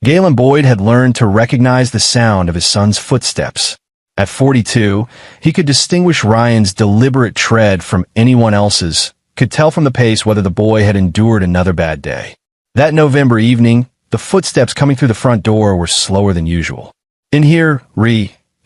Galen Boyd had learned to recognize the sound of his son's footsteps. At 42, he could distinguish Ryan's deliberate tread from anyone else's, could tell from the pace whether the boy had endured another bad day. That November evening, the footsteps coming through the front door were slower than usual. "In here,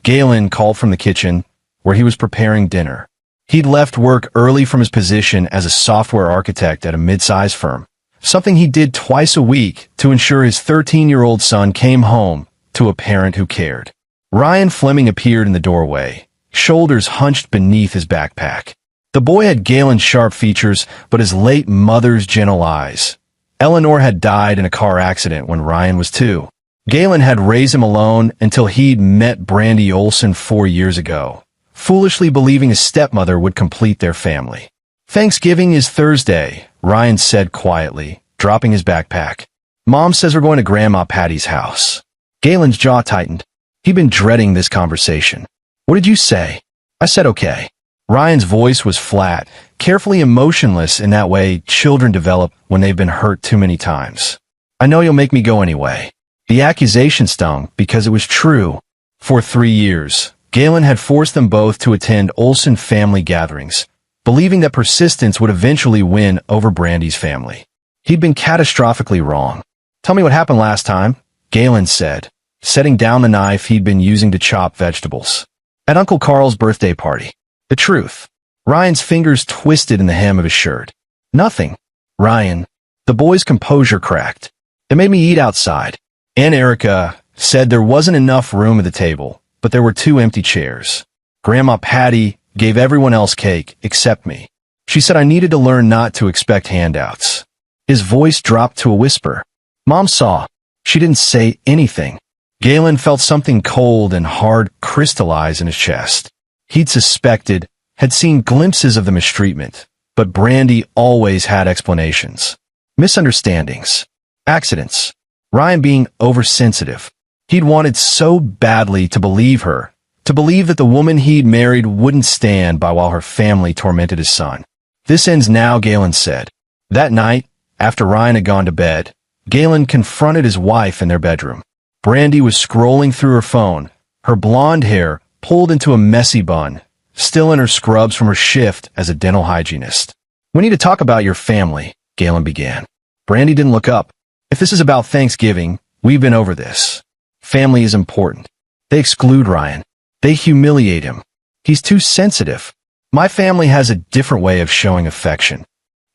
Galen called from the kitchen, where he was preparing dinner. He'd left work early from his position as a software architect at a mid-size firm, something he did twice a week to ensure his 13-year-old son came home to a parent who cared. Ryan Fleming appeared in the doorway, shoulders hunched beneath his backpack. The boy had Galen's sharp features, but his late mother's gentle eyes. Eleanor had died in a car accident when Ryan was 2. Galen had raised him alone until he'd met Brandy Olson 4 years ago, foolishly believing his stepmother would complete their family. "Thanksgiving is Thursday," Ryan said quietly, dropping his backpack. "Mom says we're going to Grandma Patty's house." Galen's jaw tightened. He'd been dreading this conversation. "What did you say?" "I said okay." Ryan's voice was flat, carefully emotionless in that way children develop when they've been hurt too many times. "I know you'll make me go anyway." The accusation stung because it was true. For 3 years, Galen had forced them both to attend Olson family gatherings, believing that persistence would eventually win over Brandy's family. He'd been catastrophically wrong. "Tell me what happened last time," Galen said, setting down the knife he'd been using to chop vegetables. "At Uncle Carl's birthday party." "The truth." Ryan's fingers twisted in the hem of his shirt. "Nothing, Ryan." The boy's composure cracked. "They made me eat outside. Aunt Erica said there wasn't enough room at the table, but there were 2 empty chairs. Grandma Patty gave everyone else cake except me. She said I needed to learn not to expect handouts." His voice dropped to a whisper. "Mom saw. She didn't say anything." Galen felt something cold and hard crystallize in his chest. He'd suspected, had seen glimpses of the mistreatment, but Brandy always had explanations. Misunderstandings. Accidents. Ryan being oversensitive. He'd wanted so badly to believe her, to believe that the woman he'd married wouldn't stand by while her family tormented his son. "This ends now," Galen said. That night, after Ryan had gone to bed, Galen confronted his wife in their bedroom. Brandy was scrolling through her phone, her blonde hair pulled into a messy bun, still in her scrubs from her shift as a dental hygienist. "We need to talk about your family," Galen began. Brandy didn't look up. "If this is about Thanksgiving, we've been over this. Family is important. They exclude Ryan. They humiliate him. He's too sensitive. My family has a different way of showing affection.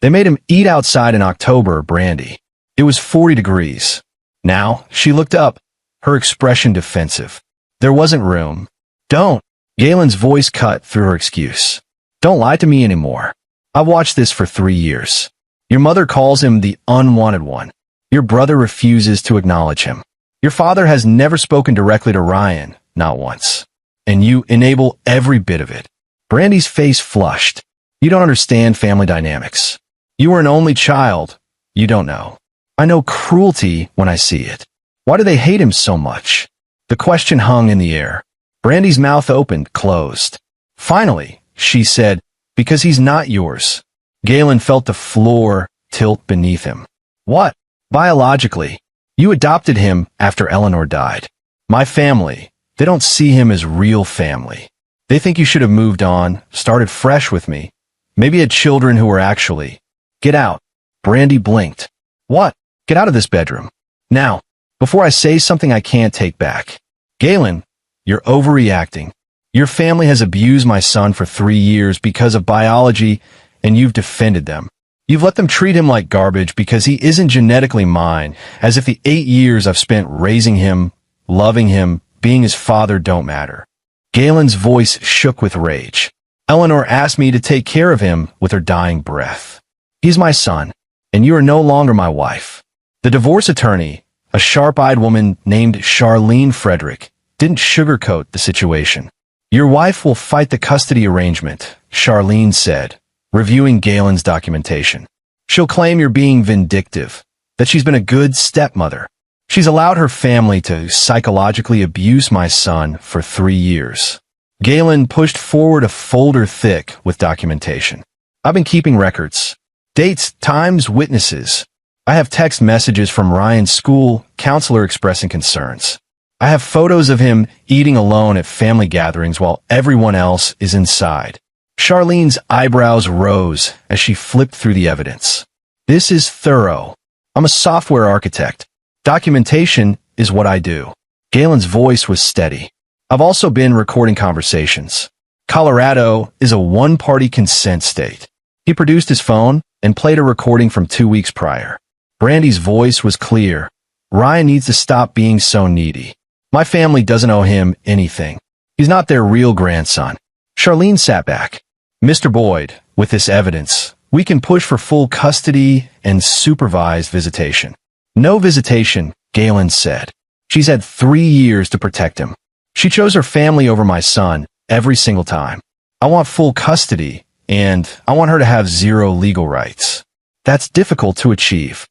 They made him eat outside in October, Brandy. It was 40 degrees. Now, she looked up, her expression defensive. There wasn't room. Don't. Galen's voice cut through her excuse. Don't lie to me anymore. I've watched this for 3 years. Your mother calls him the unwanted one. Your brother refuses to acknowledge him. Your father has never spoken directly to Ryan, not once. And you enable every bit of it. Brandy's face flushed. You don't understand family dynamics. You were an only child. You don't know. I know cruelty when I see it. Why do they hate him so much? The question hung in the air. Brandy's mouth opened, closed. Finally, she said, because he's not yours. Galen felt the floor tilt beneath him. What? Biologically. You adopted him after Eleanor died. My family, they don't see him as real family. They think you should have moved on, started fresh with me. Maybe had children who were actually. Get out. Brandy blinked. What? Get out of this bedroom. Now, before I say something I can't take back. Galen, you're overreacting. Your family has abused my son for 3 years because of biology, and you've defended them. You've let them treat him like garbage because he isn't genetically mine, as if the 8 years I've spent raising him, loving him, being his father don't matter. Galen's voice shook with rage. Eleanor asked me to take care of him with her dying breath. He's my son, and you are no longer my wife. The divorce attorney, a sharp-eyed woman named Charlene Frederick, didn't sugarcoat the situation. Your wife will fight the custody arrangement, Charlene said, reviewing Galen's documentation. She'll claim you're being vindictive, that she's been a good stepmother. She's allowed her family to psychologically abuse my son for 3 years. Galen pushed forward a folder thick with documentation. I've been keeping records. Dates, times, witnesses. I have text messages from Ryan's school counselor expressing concerns. I have photos of him eating alone at family gatherings while everyone else is inside. Charlene's eyebrows rose as she flipped through the evidence. This is thorough. I'm a software architect. Documentation is what I do. Galen's voice was steady. I've also been recording conversations. Colorado is a one-party consent state. He produced his phone and played a recording from 2 weeks prior. Brandy's voice was clear. Ryan needs to stop being so needy. My family doesn't owe him anything. He's not their real grandson. Charlene sat back. Mr. Boyd, with this evidence, we can push for full custody and supervised visitation. No visitation, Galen said. She's had 3 years to protect him. She chose her family over my son every single time. I want full custody, and I want her to have 0 legal rights. That's difficult to achieve.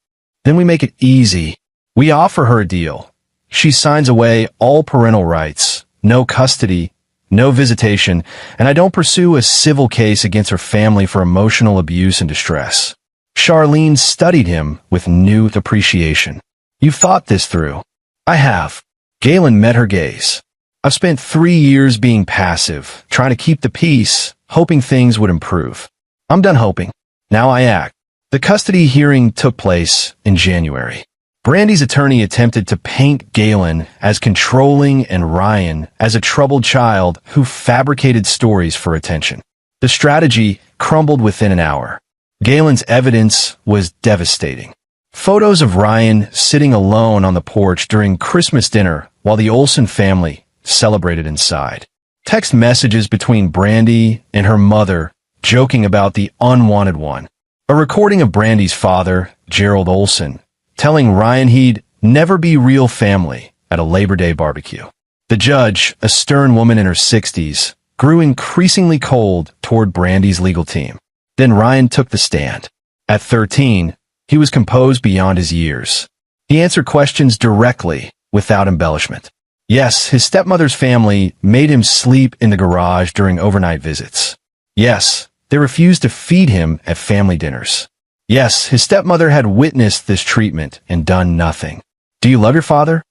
Then we make it easy. We offer her a deal. She signs away all parental rights, no custody, no visitation, and I don't pursue a civil case against her family for emotional abuse and distress. Charlene studied him with new appreciation. You've thought this through. I have. Galen met her gaze. I've spent 3 years being passive, trying to keep the peace, hoping things would improve. I'm done hoping. Now I act. The custody hearing took place in January. Brandy's attorney attempted to paint Galen as controlling and Ryan as a troubled child who fabricated stories for attention. The strategy crumbled within an hour. Galen's evidence was devastating. Photos of Ryan sitting alone on the porch during Christmas dinner while the Olsen family celebrated inside. Text messages between Brandy and her mother joking about the unwanted one. A recording of Brandy's father, Gerald Olsen, telling Ryan he'd never be real family at a Labor Day barbecue. The judge, a stern woman in her 60s, grew increasingly cold toward Brandy's legal team. Then Ryan took the stand. At 13, he was composed beyond his years. He answered questions directly, without embellishment. Yes, his stepmother's family made him sleep in the garage during overnight visits. Yes, they refused to feed him at family dinners. Yes, his stepmother had witnessed this treatment and done nothing. Do you love your father?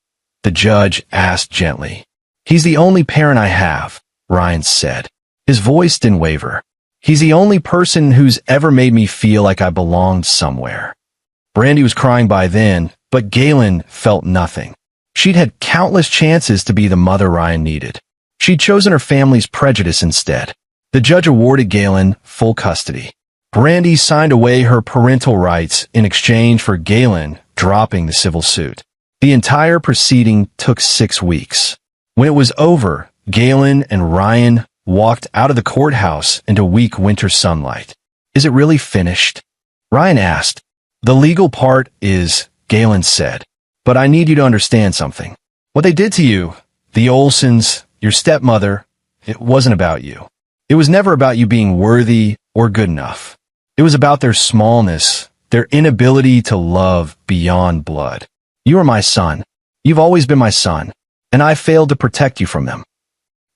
The judge asked gently. He's the only parent I have, Ryan said. His voice didn't waver. He's the only person who's ever made me feel like I belonged somewhere. Brandy was crying by then, but Galen felt nothing. She'd had countless chances to be the mother Ryan needed. She'd chosen her family's prejudice instead. The judge awarded Galen full custody. Brandy signed away her parental rights in exchange for Galen dropping the civil suit. The entire proceeding took 6 weeks. When it was over, Galen and Ryan walked out of the courthouse into weak winter sunlight. Is it really finished? Ryan asked. The legal part is, Galen said. But I need you to understand something. What they did to you, the Olsens, your stepmother, it wasn't about you. It was never about you being worthy or good enough. It was about their smallness, their inability to love beyond blood. You are my son. You've always been my son, and I failed to protect you from them.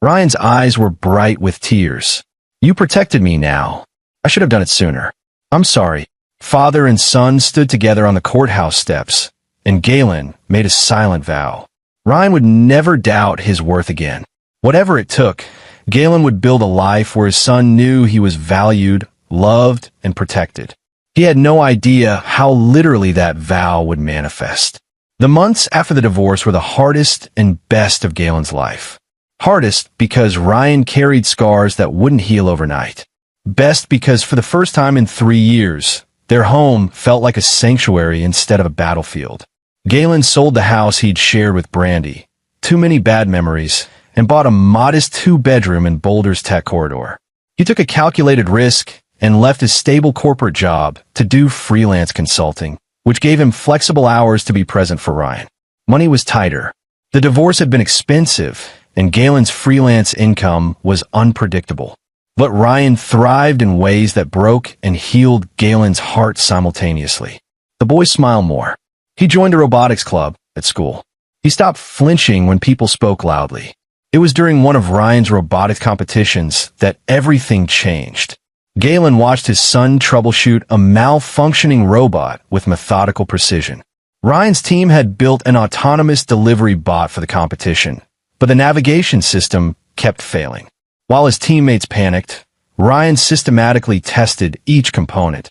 Ryan's eyes were bright with tears. You protected me now. I should have done it sooner. I'm sorry. Father and son stood together on the courthouse steps, and Galen made a silent vow. Ryan would never doubt his worth again. Whatever it took, Galen would build a life where his son knew he was valued, loved, and protected. He had no idea how literally that vow would manifest. The months after the divorce were the hardest and best of Galen's life. Hardest because Ryan carried scars that wouldn't heal overnight. Best because for the first time in 3 years, their home felt like a sanctuary instead of a battlefield. Galen sold the house he'd shared with Brandy, too many bad memories, and bought a modest 2-bedroom in Boulder's Tech Corridor. He took a calculated risk and left his stable corporate job to do freelance consulting, which gave him flexible hours to be present for Ryan. Money was tighter. The divorce had been expensive, and Galen's freelance income was unpredictable. But Ryan thrived in ways that broke and healed Galen's heart simultaneously. The boy smiled more. He joined a robotics club at school. He stopped flinching when people spoke loudly. It was during one of Ryan's robotics competitions that everything changed. Galen watched his son troubleshoot a malfunctioning robot with methodical precision. Ryan's team had built an autonomous delivery bot for the competition, but the navigation system kept failing. While his teammates panicked, Ryan systematically tested each component,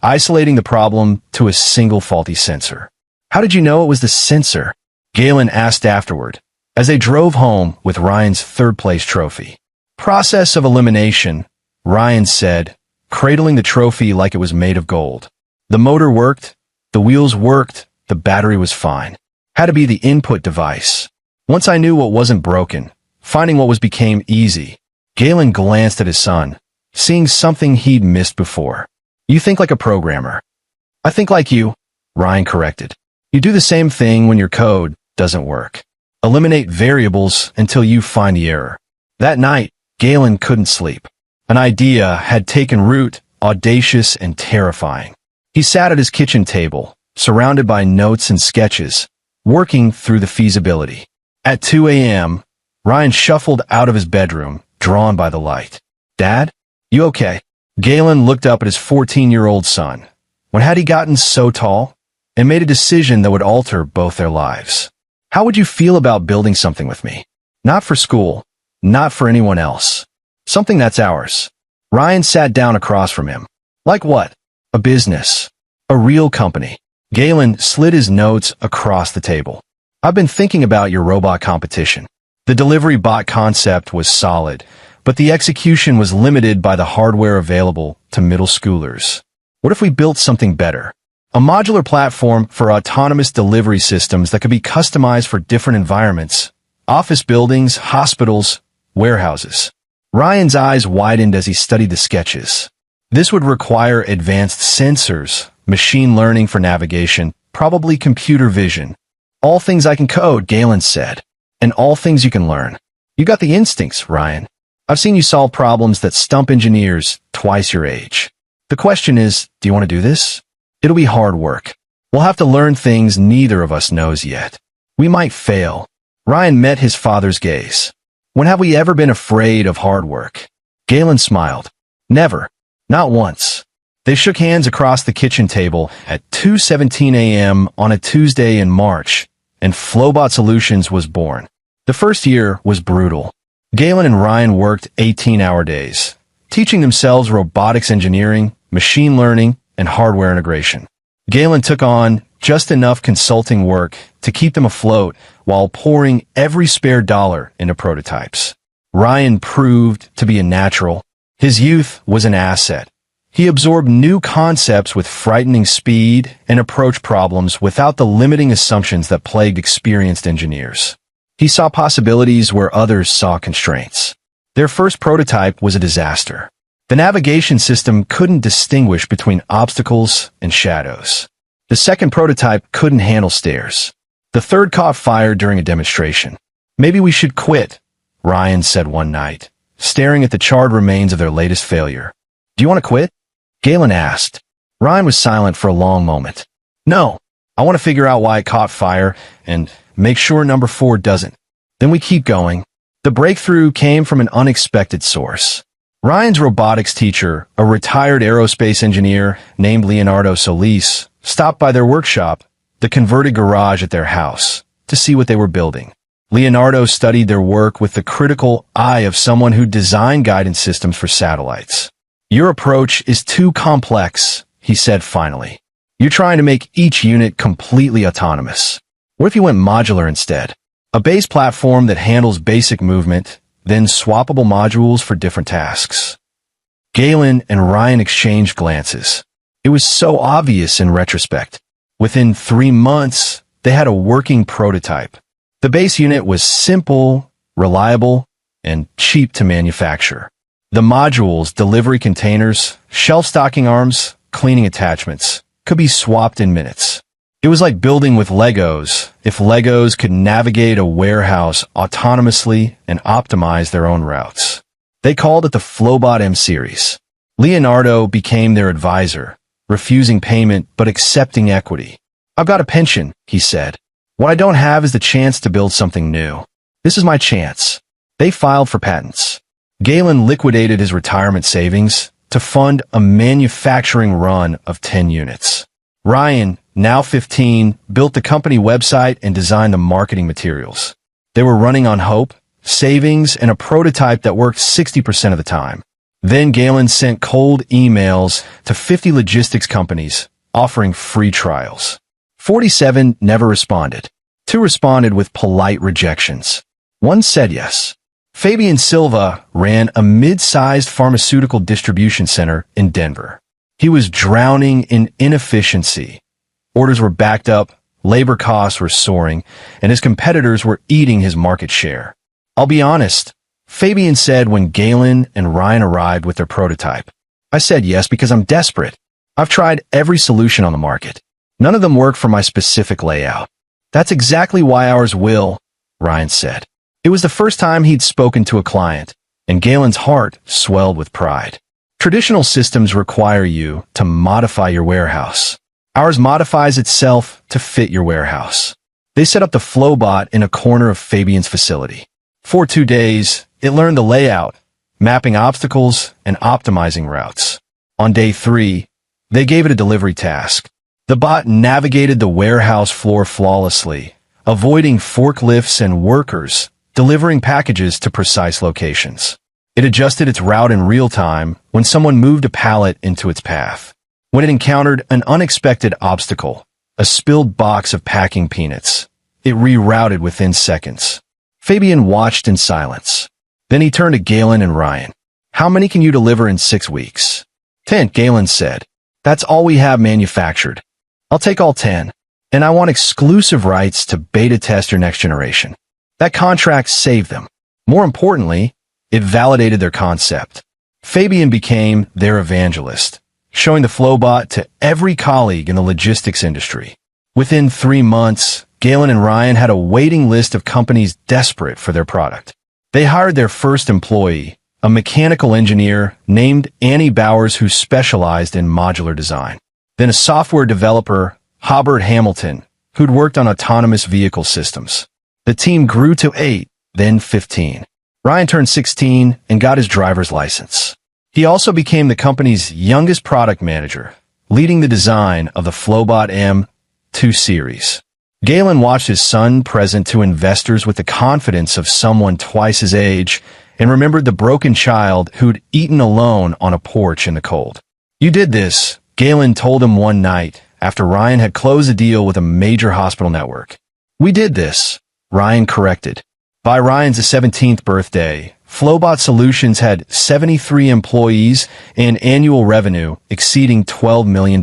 isolating the problem to a single faulty sensor. "How did you know it was the sensor?" Galen asked afterward, as they drove home with Ryan's third-place trophy. "Process of elimination," Ryan said, cradling the trophy like it was made of gold. "The motor worked, the wheels worked, the battery was fine. Had to be the input device. Once I knew what wasn't broken, finding what was became easy." Galen glanced at his son, seeing something he'd missed before. "You think like a programmer." "I think like you," Ryan corrected. "You do the same thing when your code doesn't work. Eliminate variables until you find the error." That night, Galen couldn't sleep. An idea had taken root, audacious and terrifying. He sat at his kitchen table, surrounded by notes and sketches, working through the feasibility. At 2 a.m., Ryan shuffled out of his bedroom, drawn by the light. "Dad, you okay?" Galen looked up at his 14-year-old son. When had he gotten so tall? And made a decision that would alter both their lives. "How would you feel about building something with me? Not for school, not for anyone else. Something that's ours." Ryan sat down across from him. "Like what?" "A business. A real company." Galen slid his notes across the table. "I've been thinking about your robot competition. The delivery bot concept was solid, but the execution was limited by the hardware available to middle schoolers. What if we built something better? A modular platform for autonomous delivery systems that could be customized for different environments, office buildings, hospitals, warehouses." Ryan's eyes widened as he studied the sketches. This would require advanced sensors, machine learning for navigation, probably computer vision. "All things I can code," Galen said, "and all things you can learn. You got the instincts, Ryan. I've seen you solve problems that stump engineers twice your age. The question is, do you want to do this? It'll be hard work. We'll have to learn things neither of us knows yet. We might fail." Ryan met his father's gaze. "When have we ever been afraid of hard work?" Galen smiled. "Never. Not once." They shook hands across the kitchen table at 2:17 a.m. on a Tuesday in March, and Flowbot Solutions was born. The first year was brutal. Galen and Ryan worked 18-hour days, teaching themselves robotics engineering, machine learning, and hardware integration. Galen took on just enough consulting work to keep them afloat while pouring every spare dollar into prototypes. Ryan proved to be a natural. His youth was an asset. He absorbed new concepts with frightening speed and approached problems without the limiting assumptions that plagued experienced engineers. He saw possibilities where others saw constraints. Their first prototype was a disaster. The navigation system couldn't distinguish between obstacles and shadows. The second prototype couldn't handle stairs. The third caught fire during a demonstration. "Maybe we should quit," Ryan said one night, staring at the charred remains of their latest failure. "Do you want to quit?" Galen asked. Ryan was silent for a long moment. "No, I want to figure out why it caught fire and make sure number 4 doesn't. Then we keep going." The breakthrough came from an unexpected source. Ryan's robotics teacher, a retired aerospace engineer named Leonardo Solis, stopped by their workshop, the converted garage at their house, to see what they were building. Leonardo studied their work with the critical eye of someone who designed guidance systems for satellites. "Your approach is too complex," he said finally. "You're trying to make each unit completely autonomous. What if you went modular instead? A base platform that handles basic movement, then swappable modules for different tasks." Galen and Ryan exchanged glances. It was so obvious in retrospect. Within 3 months, they had a working prototype. The base unit was simple, reliable, and cheap to manufacture. The modules, delivery containers, shelf stocking arms, cleaning attachments, could be swapped in minutes. It was like building with Legos, if Legos could navigate a warehouse autonomously and optimize their own routes. They called it the Flowbot M series. Leonardo became their advisor, refusing payment but accepting equity. "I've got a pension," he said. "What I don't have is the chance to build something new. This is my chance." They filed for patents. Galen liquidated his retirement savings, to fund a manufacturing run of 10 units. Ryan, now 15, built the company website and designed the marketing materials. They were running on hope, savings, and a prototype that worked 60% of the time. Then Galen sent cold emails to 50 logistics companies, offering free trials. 47 never responded. 2 responded with polite rejections. 1 said yes. Fabian Silva ran a mid-sized pharmaceutical distribution center in Denver. He was drowning in inefficiency. Orders were backed up, labor costs were soaring, and his competitors were eating his market share. I'll be honest, Fabian said when Galen and Ryan arrived with their prototype. I said yes because I'm desperate. I've tried every solution on the market. None of them work for my specific layout. That's exactly why ours will, Ryan said. It was the first time he'd spoken to a client, and Galen's heart swelled with pride. Traditional systems require you to modify your warehouse. Ours modifies itself to fit your warehouse. They set up the Flowbot in a corner of Fabian's facility. For 2 days, it learned the layout, mapping obstacles and optimizing routes. On day 3, they gave it a delivery task. The bot navigated the warehouse floor flawlessly, avoiding forklifts and workers, delivering packages to precise locations. It adjusted its route in real time when someone moved a pallet into its path. When it encountered an unexpected obstacle, a spilled box of packing peanuts, it rerouted within seconds. Fabian watched in silence. Then he turned to Galen and Ryan. How many can you deliver in 6 weeks? 10, Galen said. That's all we have manufactured. I'll take all 10, and I want exclusive rights to beta test your next generation. That contract saved them. More importantly, it validated their concept. Fabian became their evangelist, showing the Flowbot to every colleague in the logistics industry. Within 3 months, Galen and Ryan had a waiting list of companies desperate for their product. They hired their first employee, a mechanical engineer named Annie Bowers who specialized in modular design. Then a software developer, Hobart Hamilton, who'd worked on autonomous vehicle systems. The team grew to 8, then 15. Ryan turned 16 and got his driver's license. He also became the company's youngest product manager, leading the design of the Flowbot M2 series. Galen watched his son present to investors with the confidence of someone twice his age and remembered the broken child who'd eaten alone on a porch in the cold. You did this, Galen told him one night after Ryan had closed a deal with a major hospital network. We did this, Ryan corrected. By Ryan's 17th birthday, Flowbot Solutions had 73 employees and annual revenue exceeding $12 million.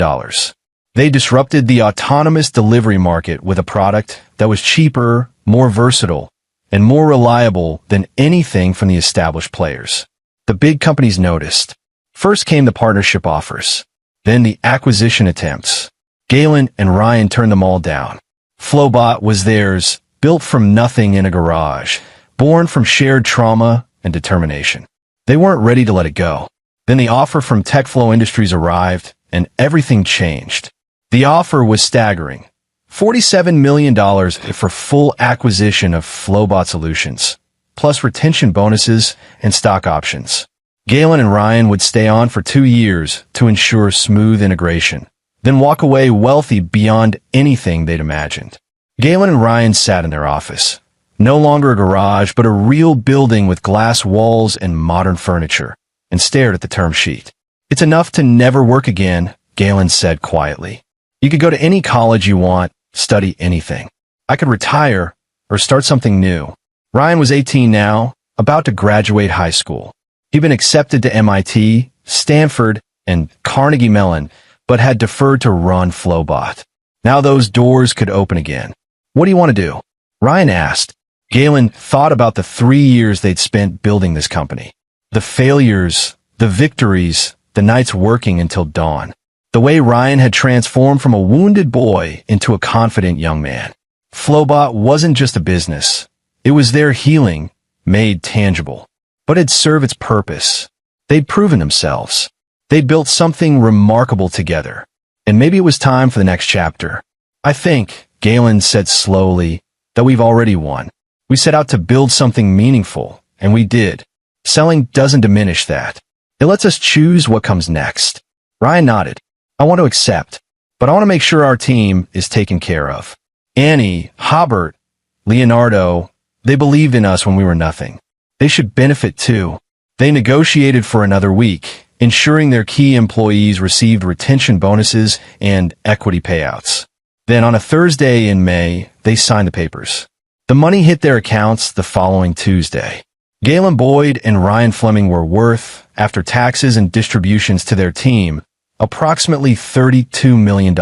They disrupted the autonomous delivery market with a product that was cheaper, more versatile, and more reliable than anything from the established players. The big companies noticed. First came the partnership offers, then the acquisition attempts. Galen and Ryan turned them all down. Flowbot was theirs, built from nothing in a garage, born from shared trauma and determination. They weren't ready to let it go. Then the offer from TechFlow Industries arrived, and everything changed. The offer was staggering. $47 million for full acquisition of Flowbot Solutions, plus retention bonuses and stock options. Galen and Ryan would stay on for 2 years to ensure smooth integration, then walk away wealthy beyond anything they'd imagined. Galen and Ryan sat in their office, no longer a garage, but a real building with glass walls and modern furniture, and stared at the term sheet. It's enough to never work again, Galen said quietly. You could go to any college you want, study anything. I could retire or start something new. Ryan was 18 now, about to graduate high school. He'd been accepted to MIT, Stanford, and Carnegie Mellon, but had deferred to run Flowbot. Now those doors could open again. What do you want to do? Ryan asked. Galen thought about the 3 years they'd spent building this company. The failures, the victories, the nights working until dawn. The way Ryan had transformed from a wounded boy into a confident young man. Flowbot wasn't just a business. It was their healing, made tangible. But it'd serve its purpose. They'd proven themselves. They'd built something remarkable together. And maybe it was time for the next chapter. I think, Galen said slowly, that we've already won. We set out to build something meaningful, and we did. Selling doesn't diminish that. It lets us choose what comes next. Ryan nodded. I want to accept, but I want to make sure our team is taken care of. Annie, Hobart, Leonardo, they believed in us when we were nothing. They should benefit too. They negotiated for another week, ensuring their key employees received retention bonuses and equity payouts. Then on a Thursday in May, they signed the papers. The money hit their accounts the following Tuesday. Galen Boyd and Ryan Fleming were worth, after taxes and distributions to their team, approximately $32 million.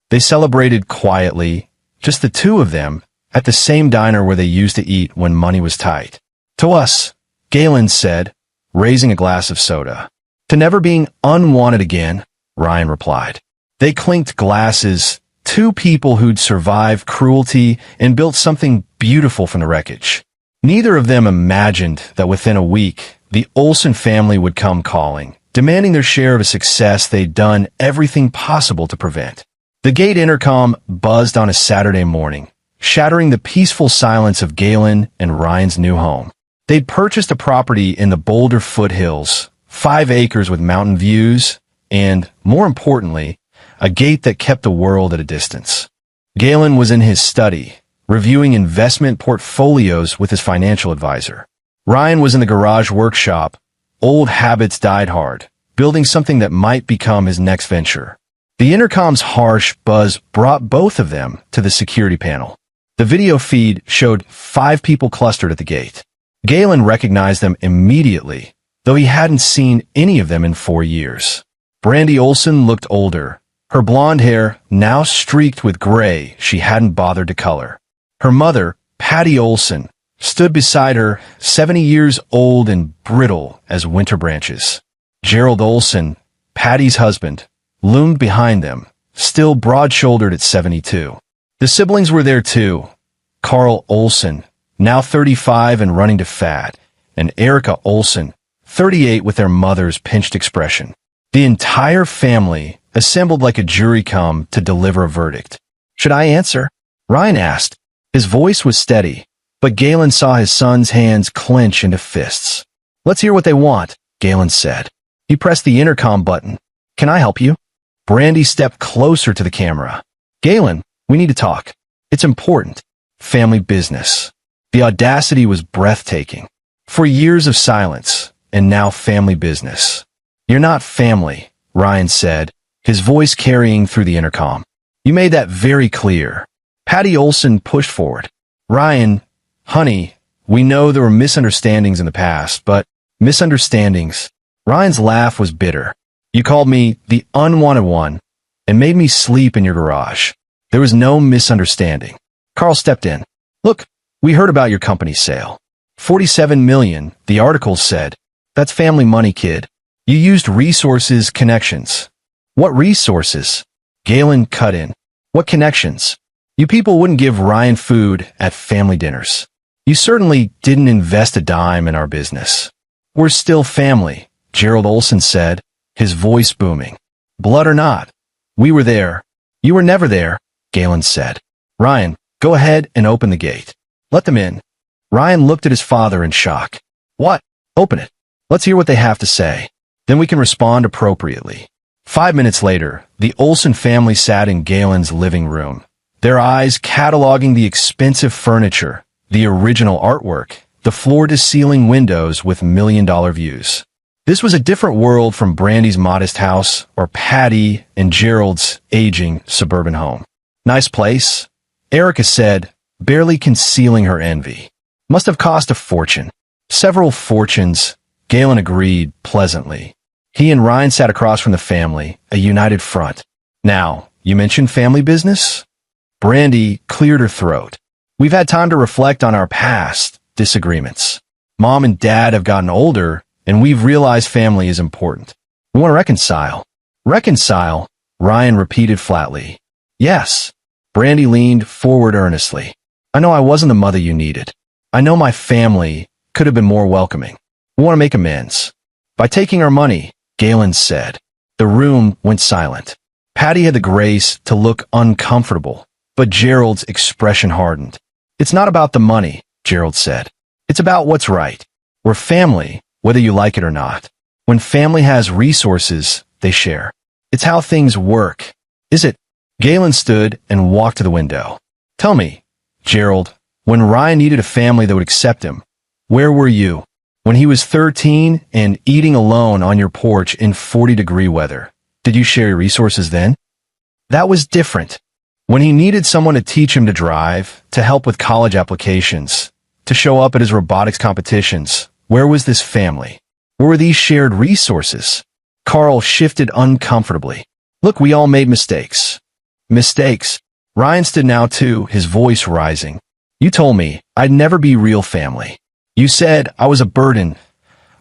They celebrated quietly, just the two of them, at the same diner where they used to eat when money was tight. To us, Galen said, raising a glass of soda. To never being unwanted again, Ryan replied. They clinked glasses, two people who'd survived cruelty and built something beautiful from the wreckage. Neither of them imagined that within a week, the Olsen family would come calling, demanding their share of a success they'd done everything possible to prevent. The gate intercom buzzed on a Saturday morning, shattering the peaceful silence of Galen and Ryan's new home. They'd purchased a property in the Boulder foothills, 5 acres with mountain views, and, more importantly, a gate that kept the world at a distance. Galen was in his study, reviewing investment portfolios with his financial advisor. Ryan was in the garage workshop, old habits died hard, building something that might become his next venture. The intercom's harsh buzz brought both of them to the security panel. The video feed showed 5 people clustered at the gate. Galen recognized them immediately, though he hadn't seen any of them in 4 years. Brandy Olsen looked older, her blonde hair now streaked with gray she hadn't bothered to color. Her mother, Patty Olsen, stood beside her, 70 years old and brittle as winter branches. Gerald Olsen, Patty's husband, loomed behind them, still broad-shouldered at 72. The siblings were there too. Carl Olsen, now 35 and running to fat, and Erica Olsen, 38 with their mother's pinched expression. The entire family assembled like a jury come to deliver a verdict. Should I answer? Ryan asked. His voice was steady, but Galen saw his son's hands clench into fists. Let's hear what they want, Galen said. He pressed the intercom button. Can I help you? Brandy stepped closer to the camera. Galen, we need to talk. It's important. Family business. The audacity was breathtaking. For years of silence, and now family business. You're not family, Ryan said, his voice carrying through the intercom. You made that very clear. Patty Olsen pushed forward. Ryan, honey, we know there were misunderstandings in the past, but misunderstandings. Ryan's laugh was bitter. You called me the unwanted one and made me sleep in your garage. There was no misunderstanding. Carl stepped in. Look, we heard about your company's sale. $47 million, the article said. That's family money, kid. You used resources, connections. What resources? Galen cut in. What connections? You people wouldn't give Ryan food at family dinners. You certainly didn't invest a dime in our business. We're still family, Gerald Olsen said, his voice booming. Blood or not. We were there. You were never there, Galen said. Ryan, go ahead and open the gate. Let them in. Ryan looked at his father in shock. What? Open it. Let's hear what they have to say. Then we can respond appropriately. 5 minutes later, the Olsen family sat in Galen's living room, their eyes cataloging the expensive furniture, the original artwork, the floor-to-ceiling windows with million-dollar views. This was a different world from Brandy's modest house or Patty and Gerald's aging suburban home. Nice place, Erica said, barely concealing her envy. Must have cost a fortune. Several fortunes, Galen agreed pleasantly. He and Ryan sat across from the family, a united front. Now, you mentioned family business? Brandy cleared her throat. We've had time to reflect on our past disagreements. Mom and Dad have gotten older, and we've realized family is important. We want to reconcile. Reconcile, Ryan repeated flatly. Yes. Brandy leaned forward earnestly. I know I wasn't the mother you needed. I know my family could have been more welcoming. We want to make amends. By taking our money, Galen said. The room went silent. Patty had the grace to look uncomfortable, but Gerald's expression hardened. It's not about the money, Gerald said. It's about what's right. We're family, whether you like it or not. When family has resources, they share. It's how things work. Is it? Galen stood and walked to the window. Tell me, Gerald, when Ryan needed a family that would accept him, where were you? When he was 13 and eating alone on your porch in 40-degree weather, did you share your resources then? That was different. When he needed someone to teach him to drive, to help with college applications, to show up at his robotics competitions, where was this family? Where were these shared resources? Carl shifted uncomfortably. Look, we all made mistakes. Mistakes. Ryan stood now too, his voice rising. You told me I'd never be real family. You said I was a burden,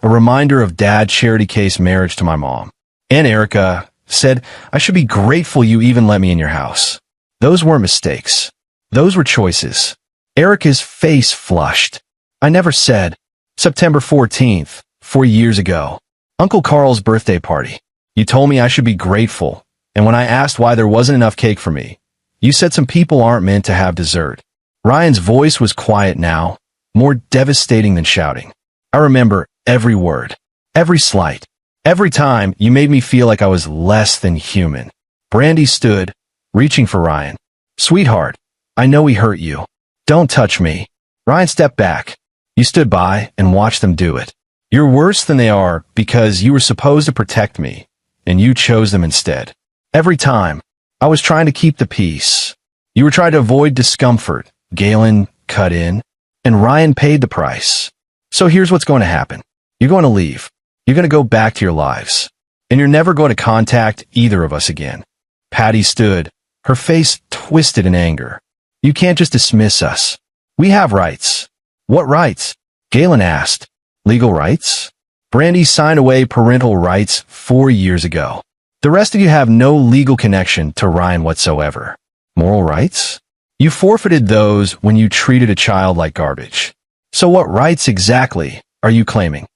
a reminder of Dad's charity case marriage to my mom. And Erica said I should be grateful you even let me in your house. Those weren't mistakes. Those were choices. Erica's face flushed. I never said. September 14th, 4 years ago. Uncle Carl's birthday party. You told me I should be grateful, and when I asked why there wasn't enough cake for me, you said some people aren't meant to have dessert. Ryan's voice was quiet now, more devastating than shouting. I remember every word, every slight, every time you made me feel like I was less than human. Brandy stood, reaching for Ryan. Sweetheart, I know he hurt you. Don't touch me. Ryan stepped back. You stood by and watched them do it. You're worse than they are because you were supposed to protect me, and you chose them instead. Every time, I was trying to keep the peace. You were trying to avoid discomfort. Galen cut in, and Ryan paid the price. So here's what's going to happen. You're going to leave. You're going to go back to your lives. And you're never going to contact either of us again. Patty stood, her face twisted in anger. You can't just dismiss us. We have rights. What rights? Galen asked. Legal rights? Brandy signed away parental rights 4 years ago. The rest of you have no legal connection to Ryan whatsoever. Moral rights? You forfeited those when you treated a child like garbage. So what rights exactly are you claiming?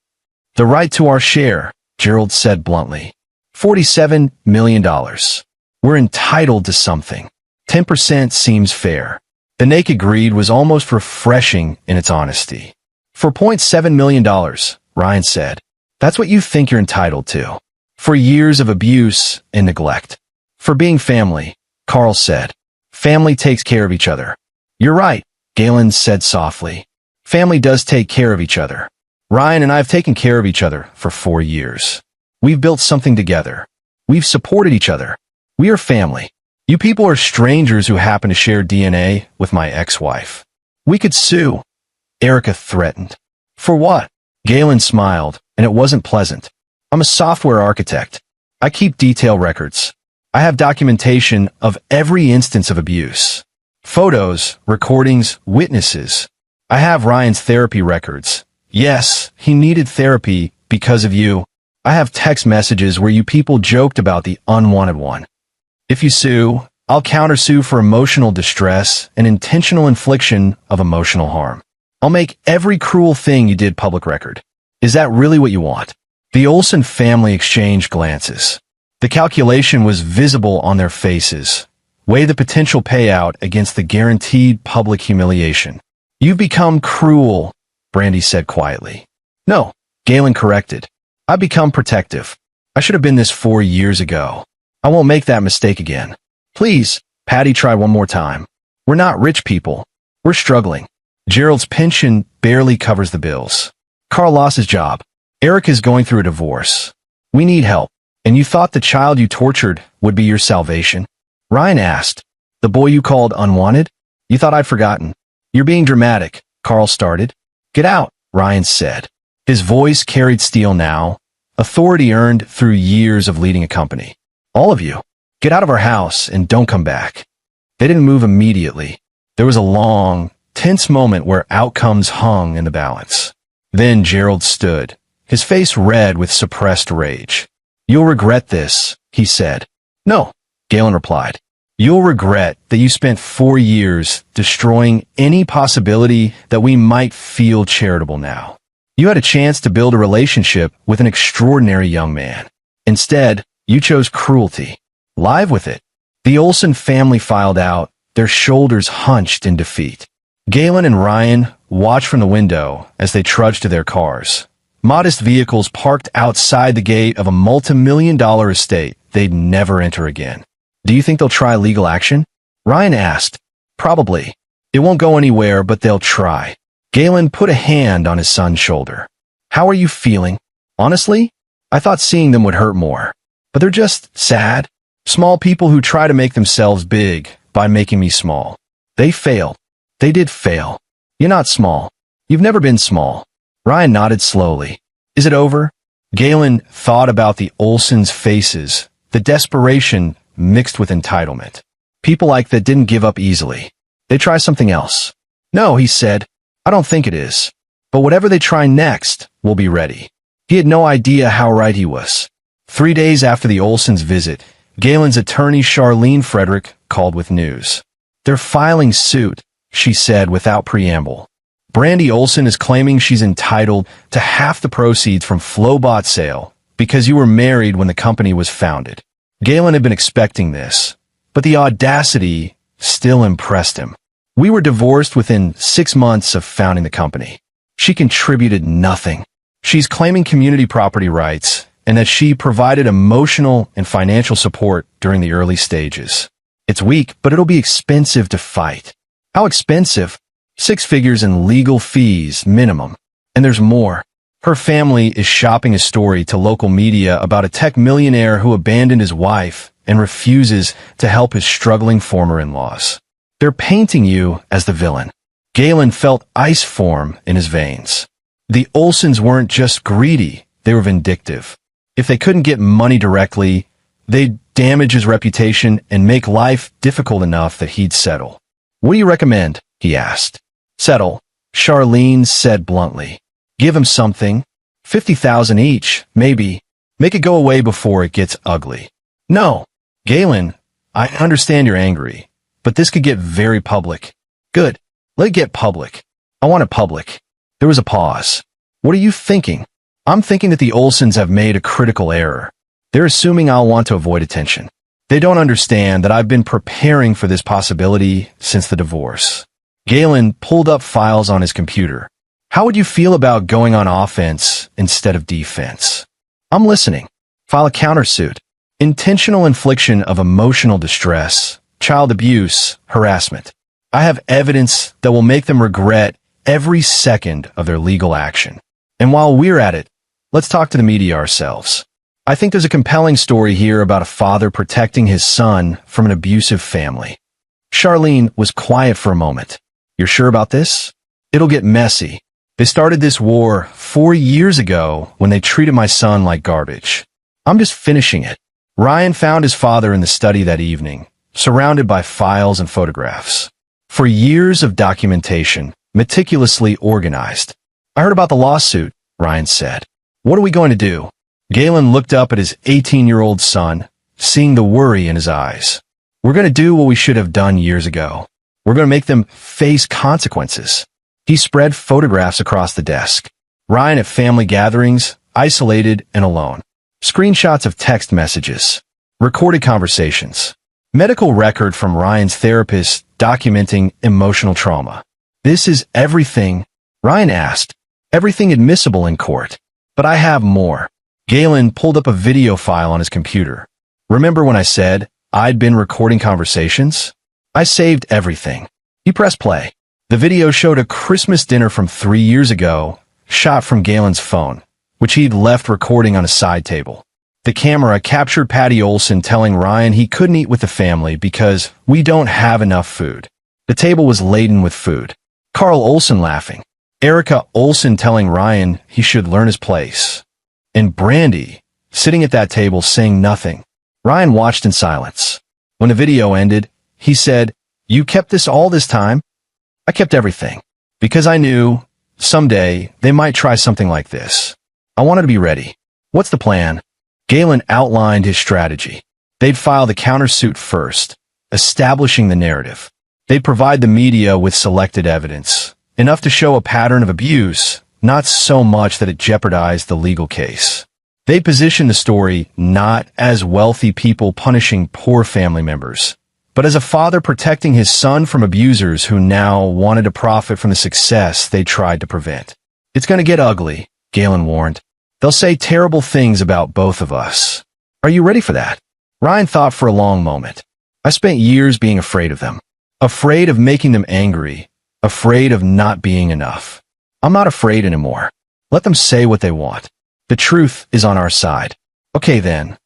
The right to our share, Gerald said bluntly. $47 million. We're entitled to something. 10% seems fair. The naked greed was almost refreshing in its honesty. For $0.7 million, Ryan said. That's what you think you're entitled to. For years of abuse and neglect. For being family, Carl said. Family takes care of each other. You're right, Galen said softly. Family does take care of each other. Ryan and I have taken care of each other for 4 years. We've built something together. We've supported each other. We are family. You people are strangers who happen to share DNA with my ex-wife. We could sue. Erica threatened. For what? Galen smiled, and it wasn't pleasant. I'm a software architect. I keep detailed records. I have documentation of every instance of abuse. Photos, recordings, witnesses. I have Ryan's therapy records. Yes, he needed therapy because of you. I have text messages where you people joked about the unwanted one. If you sue, I'll countersue for emotional distress and intentional infliction of emotional harm. I'll make every cruel thing you did public record. Is that really what you want? The Olsen family exchanged glances. The calculation was visible on their faces. Weigh the potential payout against the guaranteed public humiliation. You've become cruel, Brandy said quietly. No, Galen corrected. I've become protective. I should have been this 4 years ago. I won't make that mistake again. Please, Patty tried one more time. We're not rich people. We're struggling. Gerald's pension barely covers the bills. Carl lost his job. Eric is going through a divorce. We need help. And you thought the child you tortured would be your salvation? Ryan asked. The boy you called unwanted? You thought I'd forgotten. You're being dramatic, Carl started. Get out, Ryan said. His voice carried steel now, authority earned through years of leading a company. All of you, get out of our house and don't come back. They didn't move immediately. There was a long, tense moment where outcomes hung in the balance. Then Gerald stood, his face red with suppressed rage. You'll regret this, he said. No, Galen replied. You'll regret that you spent 4 years destroying any possibility that we might feel charitable now. You had a chance to build a relationship with an extraordinary young man. Instead, you chose cruelty. Live with it. The Olsen family filed out, their shoulders hunched in defeat. Galen and Ryan watched from the window as they trudged to their cars. Modest vehicles parked outside the gate of a multi-million-dollar estate they'd never enter again. Do you think they'll try legal action? Ryan asked. Probably. It won't go anywhere, but they'll try. Galen put a hand on his son's shoulder. How are you feeling? Honestly, I thought seeing them would hurt more. But they're just sad. Small people who try to make themselves big by making me small. They failed. They did fail. You're not small. You've never been small. Ryan nodded slowly. Is it over? Galen thought about the Olsons' faces, the desperation mixed with entitlement. People like that didn't give up easily. They try something else. No, he said. I don't think it is. But whatever they try next, we'll be ready. He had no idea how right he was. 3 days after the Olsons' visit, Galen's attorney Charlene Frederick called with news. They're filing suit, she said without preamble. Brandy Olson is claiming she's entitled to half the proceeds from Flowbot sale because you were married when the company was founded. Galen had been expecting this, but the audacity still impressed him. We were divorced within 6 months of founding the company. She contributed nothing. She's claiming community property rights and that she provided emotional and financial support during the early stages. It's weak, but it'll be expensive to fight. How expensive? 6 figures in legal fees, minimum. And there's more. Her family is shopping a story to local media about a tech millionaire who abandoned his wife and refuses to help his struggling former in-laws. They're painting you as the villain. Galen felt ice form in his veins. The Olsons weren't just greedy, they were vindictive. If they couldn't get money directly, they'd damage his reputation and make life difficult enough that he'd settle. What do you recommend? He asked. Settle, Charlene said bluntly. Give him something. 50,000 each, maybe. Make it go away before it gets ugly. No. Galen, I understand you're angry, but this could get very public. Good. Let it get public. I want it public. There was a pause. What are you thinking? I'm thinking that the Olsons have made a critical error. They're assuming I'll want to avoid attention. They don't understand that I've been preparing for this possibility since the divorce. Galen pulled up files on his computer. How would you feel about going on offense instead of defense? I'm listening. File a countersuit. Intentional infliction of emotional distress, child abuse, harassment. I have evidence that will make them regret every second of their legal action. And while we're at it, let's talk to the media ourselves. I think there's a compelling story here about a father protecting his son from an abusive family. Charlene was quiet for a moment. You're sure about this? It'll get messy. They started this war 4 years ago when they treated my son like garbage. I'm just finishing it. Ryan found his father in the study that evening, surrounded by files and photographs. For years of documentation, meticulously organized. I heard about the lawsuit, Ryan said. What are we going to do? Galen looked up at his 18-year-old son, seeing the worry in his eyes. We're going to do what we should have done years ago. We're going to make them face consequences. He spread photographs across the desk. Ryan at family gatherings, isolated and alone. Screenshots of text messages. Recorded conversations. Medical record from Ryan's therapist documenting emotional trauma. This is everything, Ryan asked. Everything admissible in court. But I have more. Galen pulled up a video file on his computer. Remember when I said I'd been recording conversations? I saved everything. He pressed play. The video showed a Christmas dinner from 3 years ago, shot from Galen's phone, which he'd left recording on a side table. The camera captured Patty Olson telling Ryan he couldn't eat with the family because we don't have enough food. The table was laden with food. Carl Olson laughing. Erica Olson telling Ryan he should learn his place. And Brandy, sitting at that table saying nothing. Ryan watched in silence. When the video ended, he said, "You kept this all this time?" I kept everything. Because I knew, someday, they might try something like this. I wanted to be ready. What's the plan? Galen outlined his strategy. They'd file the countersuit first, establishing the narrative. They'd provide the media with selected evidence, enough to show a pattern of abuse, not so much that it jeopardized the legal case. They'd position the story not as wealthy people punishing poor family members, but as a father protecting his son from abusers who now wanted to profit from the success they tried to prevent. It's going to get ugly, Galen warned. "They'll say terrible things about both of us. Are you ready for that?" Ryan thought for a long moment. "I spent years being afraid of them. Afraid of making them angry. Afraid of not being enough. I'm not afraid anymore. Let them say what they want. The truth is on our side." "Okay then."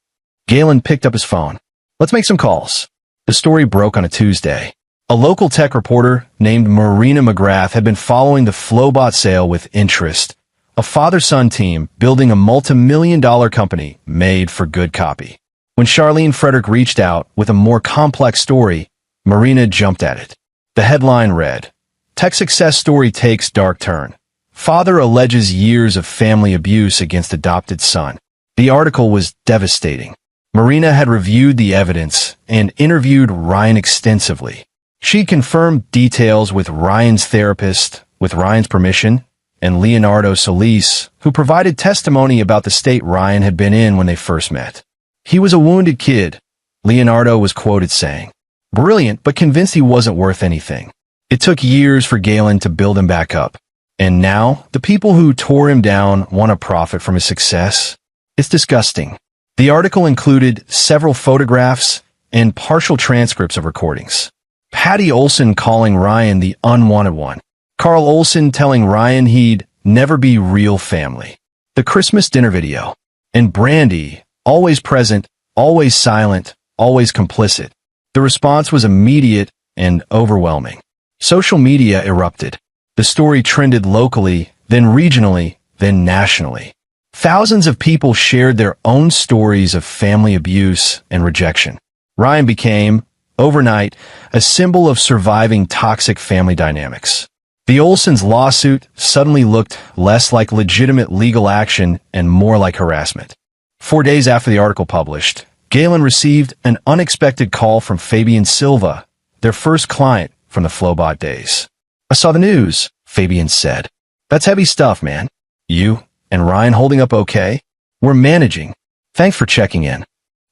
Galen picked up his phone. "Let's make some calls." The story broke on a Tuesday. A local tech reporter named Marina McGrath had been following the Flowbot sale with interest, a father-son team building a multi-million-dollar company made for good copy. When Charlene Frederick reached out with a more complex story, Marina jumped at it. The headline read, "Tech success story takes dark turn. Father alleges years of family abuse against adopted son." The article was devastating. Marina had reviewed the evidence and interviewed Ryan extensively. She confirmed details with Ryan's therapist, with Ryan's permission, and Leonardo Solis, who provided testimony about the state Ryan had been in when they first met. "He was a wounded kid," Leonardo was quoted saying. "Brilliant, but convinced he wasn't worth anything. It took years for Galen to build him back up. And now, the people who tore him down want to profit from his success? It's disgusting." The article included several photographs and partial transcripts of recordings. Patty Olson calling Ryan the unwanted one. Carl Olson telling Ryan he'd never be real family. The Christmas dinner video. And Brandy, always present, always silent, always complicit. The response was immediate and overwhelming. Social media erupted. The story trended locally, then regionally, then nationally. Thousands of people shared their own stories of family abuse and rejection. Ryan became, overnight, a symbol of surviving toxic family dynamics. The Olsons' lawsuit suddenly looked less like legitimate legal action and more like harassment. 4 days after the article published, Galen received an unexpected call from Fabian Silva, their first client from the Flowbot days. "I saw the news," Fabian said. "That's heavy stuff, man. You and Ryan holding up okay? We're managing. Thanks for checking in."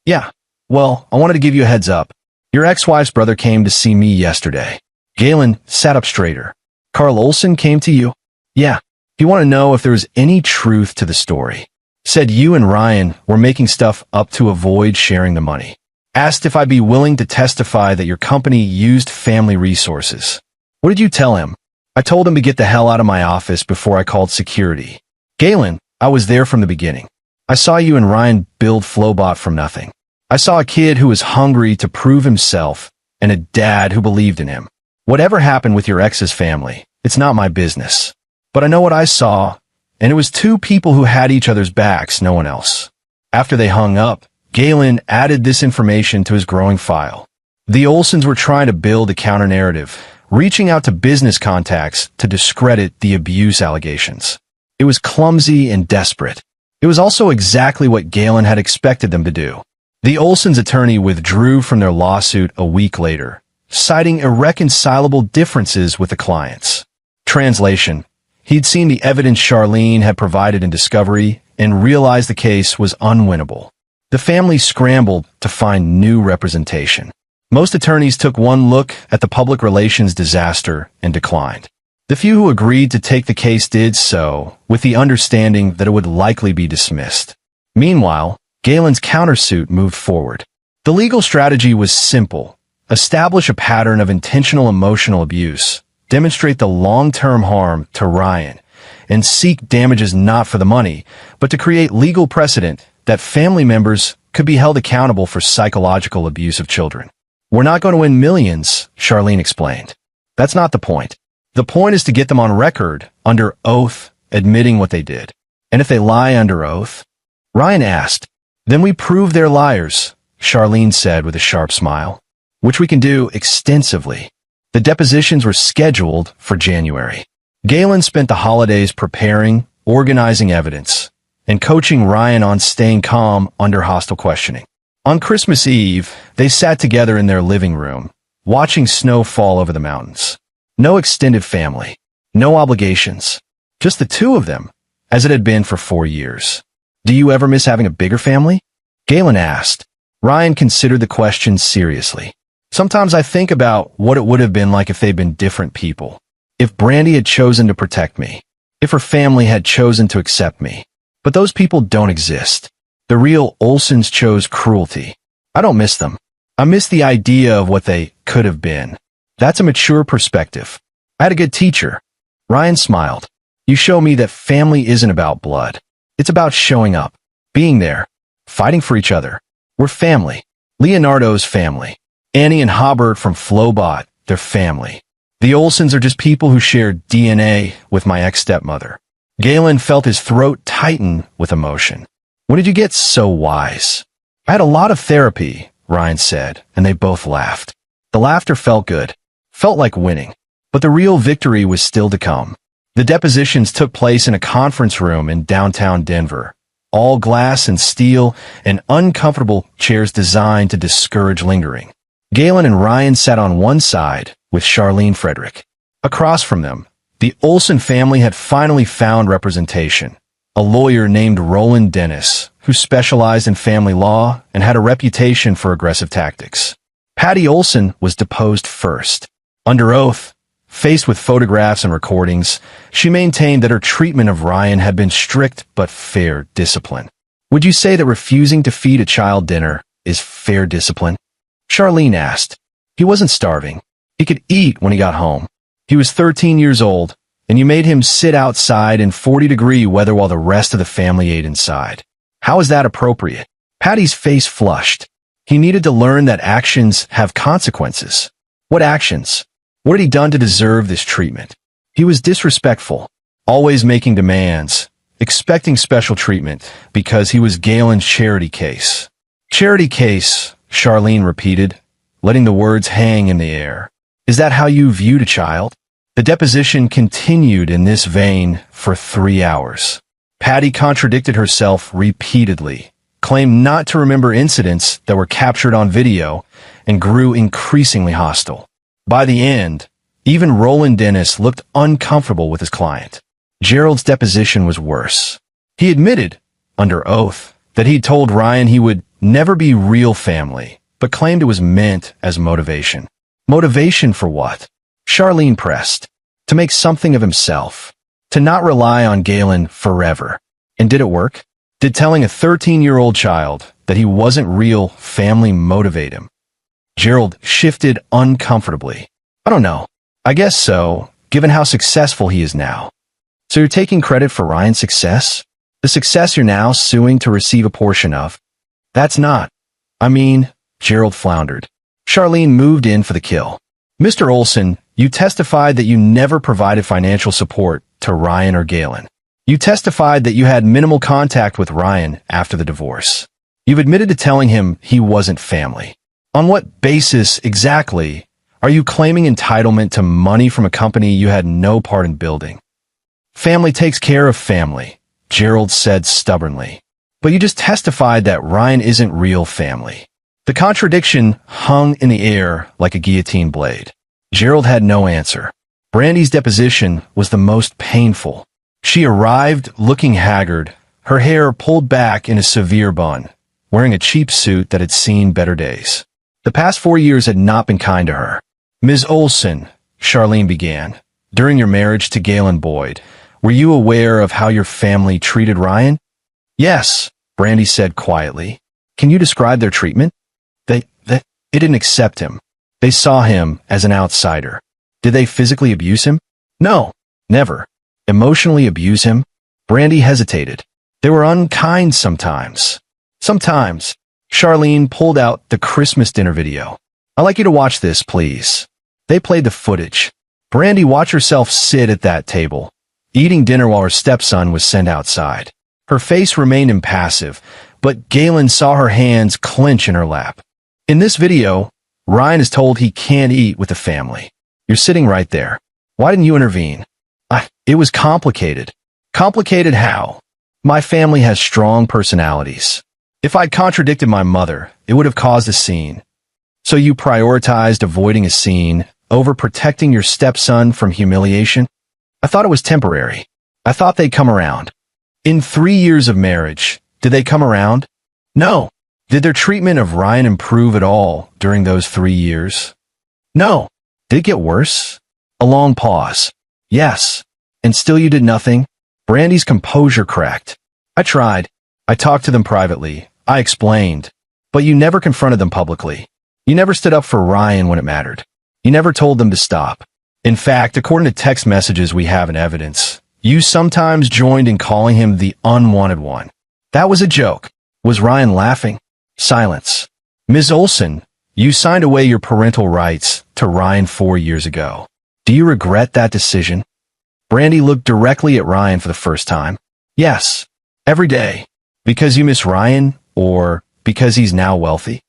"Yeah, well, I wanted to give you a heads up. Your ex-wife's brother came to see me yesterday." Galen sat up straighter. "Carl Olson came to you?" "Yeah. He wanted to know if there was any truth to the story. Said you and Ryan were making stuff up to avoid sharing the money. Asked if I'd be willing to testify that your company used family resources." "What did you tell him?" "I told him to get the hell out of my office before I called security." "Galen, I was there from the beginning. I saw you and Ryan build Flowbot from nothing. I saw a kid who was hungry to prove himself and a dad who believed in him. Whatever happened with your ex's family, it's not my business. But I know what I saw, and it was two people who had each other's backs, no one else." After they hung up, Galen added this information to his growing file. The Olsons were trying to build a counter-narrative, reaching out to business contacts to discredit the abuse allegations. It was clumsy and desperate. It was also exactly what Galen had expected them to do. The Olsons' attorney withdrew from their lawsuit a week later, citing irreconcilable differences with the clients. Translation: he'd seen the evidence Charlene had provided in discovery and realized the case was unwinnable. The family scrambled to find new representation. Most attorneys took one look at the public relations disaster and declined. The few who agreed to take the case did so with the understanding that it would likely be dismissed. Meanwhile, Galen's countersuit moved forward. The legal strategy was simple: establish a pattern of intentional emotional abuse, demonstrate the long-term harm to Ryan, and seek damages not for the money, but to create legal precedent that family members could be held accountable for psychological abuse of children. "We're not going to win millions," Charlene explained. "That's not the point. The point is to get them on record, under oath, admitting what they did." "And if they lie under oath?" Ryan asked. "Then we prove they're liars," Charlene said with a sharp smile. "Which we can do extensively." The depositions were scheduled for January. Galen spent the holidays preparing, organizing evidence, and coaching Ryan on staying calm under hostile questioning. On Christmas Eve, they sat together in their living room, watching snow fall over the mountains. No extended family, no obligations, just the two of them, as it had been for 4 years. "Do you ever miss having a bigger family?" Galen asked. Ryan considered the question seriously. "Sometimes I think about what it would have been like if they'd been different people. If Brandy had chosen to protect me. if her family had chosen to accept me. But those people don't exist. The real Olsons chose cruelty. I don't miss them. I miss the idea of what they could have been. That's a mature perspective. I had a good teacher. Ryan smiled. You show me that family isn't about blood. It's about showing up, being there, fighting for each other. We're family. Leonardo's family. Annie and Hobart from Flowbot, they're family. The Olsons are just people who share DNA with my ex-stepmother. Galen felt his throat tighten with emotion. When did you get so wise? I had a lot of therapy, Ryan said, and they both laughed. The laughter felt good, felt like winning, but the real victory was still to come. The depositions took place in a conference room in downtown Denver. All glass and steel and uncomfortable chairs designed to discourage lingering. Galen and Ryan sat on one side with Charlene Frederick. Across from them, the Olson family had finally found representation. A lawyer named Roland Dennis, who specialized in family law and had a reputation for aggressive tactics. Patty Olson was deposed first. Under oath, faced with photographs and recordings, she maintained that her treatment of Ryan had been strict but fair discipline. Would you say that refusing to feed a child dinner is fair discipline? Charlene asked. He wasn't starving. He could eat when he got home. He was 13 years old, and you made him sit outside in 40-degree weather while the rest of the family ate inside. How is that appropriate? Patty's face flushed. He needed to learn that actions have consequences. What actions? What had he done to deserve this treatment? He was disrespectful, always making demands, expecting special treatment because he was Galen's charity case. Charity case, Charlene repeated, letting the words hang in the air. Is that how you viewed a child? The deposition continued in this vein for 3 hours. Patty contradicted herself repeatedly, claimed not to remember incidents that were captured on video, and grew increasingly hostile. By the end, even Roland Dennis looked uncomfortable with his client. Gerald's deposition was worse. He admitted, under oath, that he'd told Ryan he would never be real family, but claimed it was meant as motivation. Motivation for what? Charlene pressed. To make something of himself. To not rely on Galen forever. And did it work? Did telling a 13-year-old child that he wasn't real family motivate him? Gerald shifted uncomfortably. I don't know. I guess so, given how successful he is now. So you're taking credit for Ryan's success? The success you're now suing to receive a portion of? That's not. I mean, Gerald floundered. Charlene moved in for the kill. Mr. Olson, you testified that you never provided financial support to Ryan or Galen. You testified that you had minimal contact with Ryan after the divorce. You've admitted to telling him he wasn't family. On what basis exactly are you claiming entitlement to money from a company you had no part in building? Family takes care of family, Gerald said stubbornly. But you just testified that Ryan isn't real family. The contradiction hung in the air like a guillotine blade. Gerald had no answer. Brandy's deposition was the most painful. She arrived looking haggard, her hair pulled back in a severe bun, wearing a cheap suit that had seen better days. The past 4 years had not been kind to her. Ms. Olson, Charlene began, during your marriage to Galen Boyd, were you aware of how your family treated Ryan? Yes, Brandy said quietly. Can you describe their treatment? They didn't accept him. They saw him as an outsider. Did they physically abuse him? No, never. Emotionally abuse him? Brandy hesitated. They were unkind sometimes. Sometimes. Charlene pulled out the Christmas dinner video. I'd like you to watch this, please. They played the footage. Brandy watched herself sit at that table, eating dinner while her stepson was sent outside. Her face remained impassive, but Galen saw her hands clench in her lap. In this video, Ryan is told he can't eat with the family. You're sitting right there. Why didn't you intervene? It was complicated. Complicated how? My family has strong personalities. If I'd contradicted my mother, it would have caused a scene. So you prioritized avoiding a scene over protecting your stepson from humiliation? I thought it was temporary. I thought they'd come around. In 3 years of marriage, did they come around? No. Did their treatment of Ryan improve at all during those 3 years? No. Did it get worse? A long pause. Yes. And still you did nothing? Brandy's composure cracked. I tried. I talked to them privately. I explained. But you never confronted them publicly. You never stood up for Ryan when it mattered. You never told them to stop. In fact, according to text messages we have in evidence, you sometimes joined in calling him the unwanted one. That was a joke. Was Ryan laughing? Silence. Ms. Olson, you signed away your parental rights to Ryan 4 years ago. Do you regret that decision? Brandy looked directly at Ryan for the first time. Yes. Every day. Because you miss Ryan, or because he's now wealthy?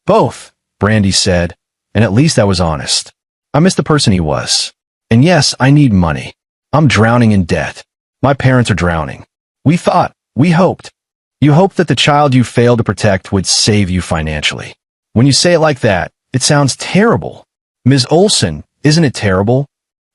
Both, Brandy said, and at least I was honest. I miss the person he was. And yes, I need money. I'm drowning in debt. My parents are drowning. We hoped. You hoped that the child you failed to protect would save you financially. When you say it like that, it sounds terrible. Ms. Olson, isn't it terrible?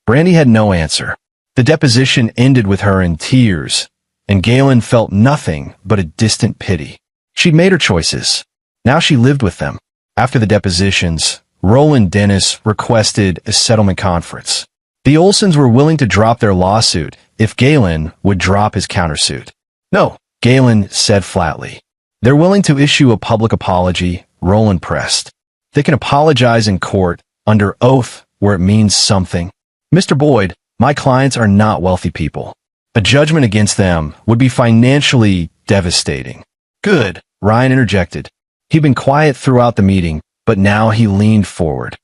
Brandy had no answer. The deposition ended with her in tears, and Galen felt nothing but a distant pity. She'd made her choices. Now she lived with them. After the depositions, Roland Dennis requested a settlement conference. The Olsons were willing to drop their lawsuit if Galen would drop his countersuit. No, Galen said flatly. They're willing to issue a public apology, Roland pressed. They can apologize in court, under oath, where it means something. Mr. Boyd, my clients are not wealthy people. A judgment against them would be financially devastating. Good, Ryan interjected. He'd been quiet throughout the meeting, but now he leaned forward.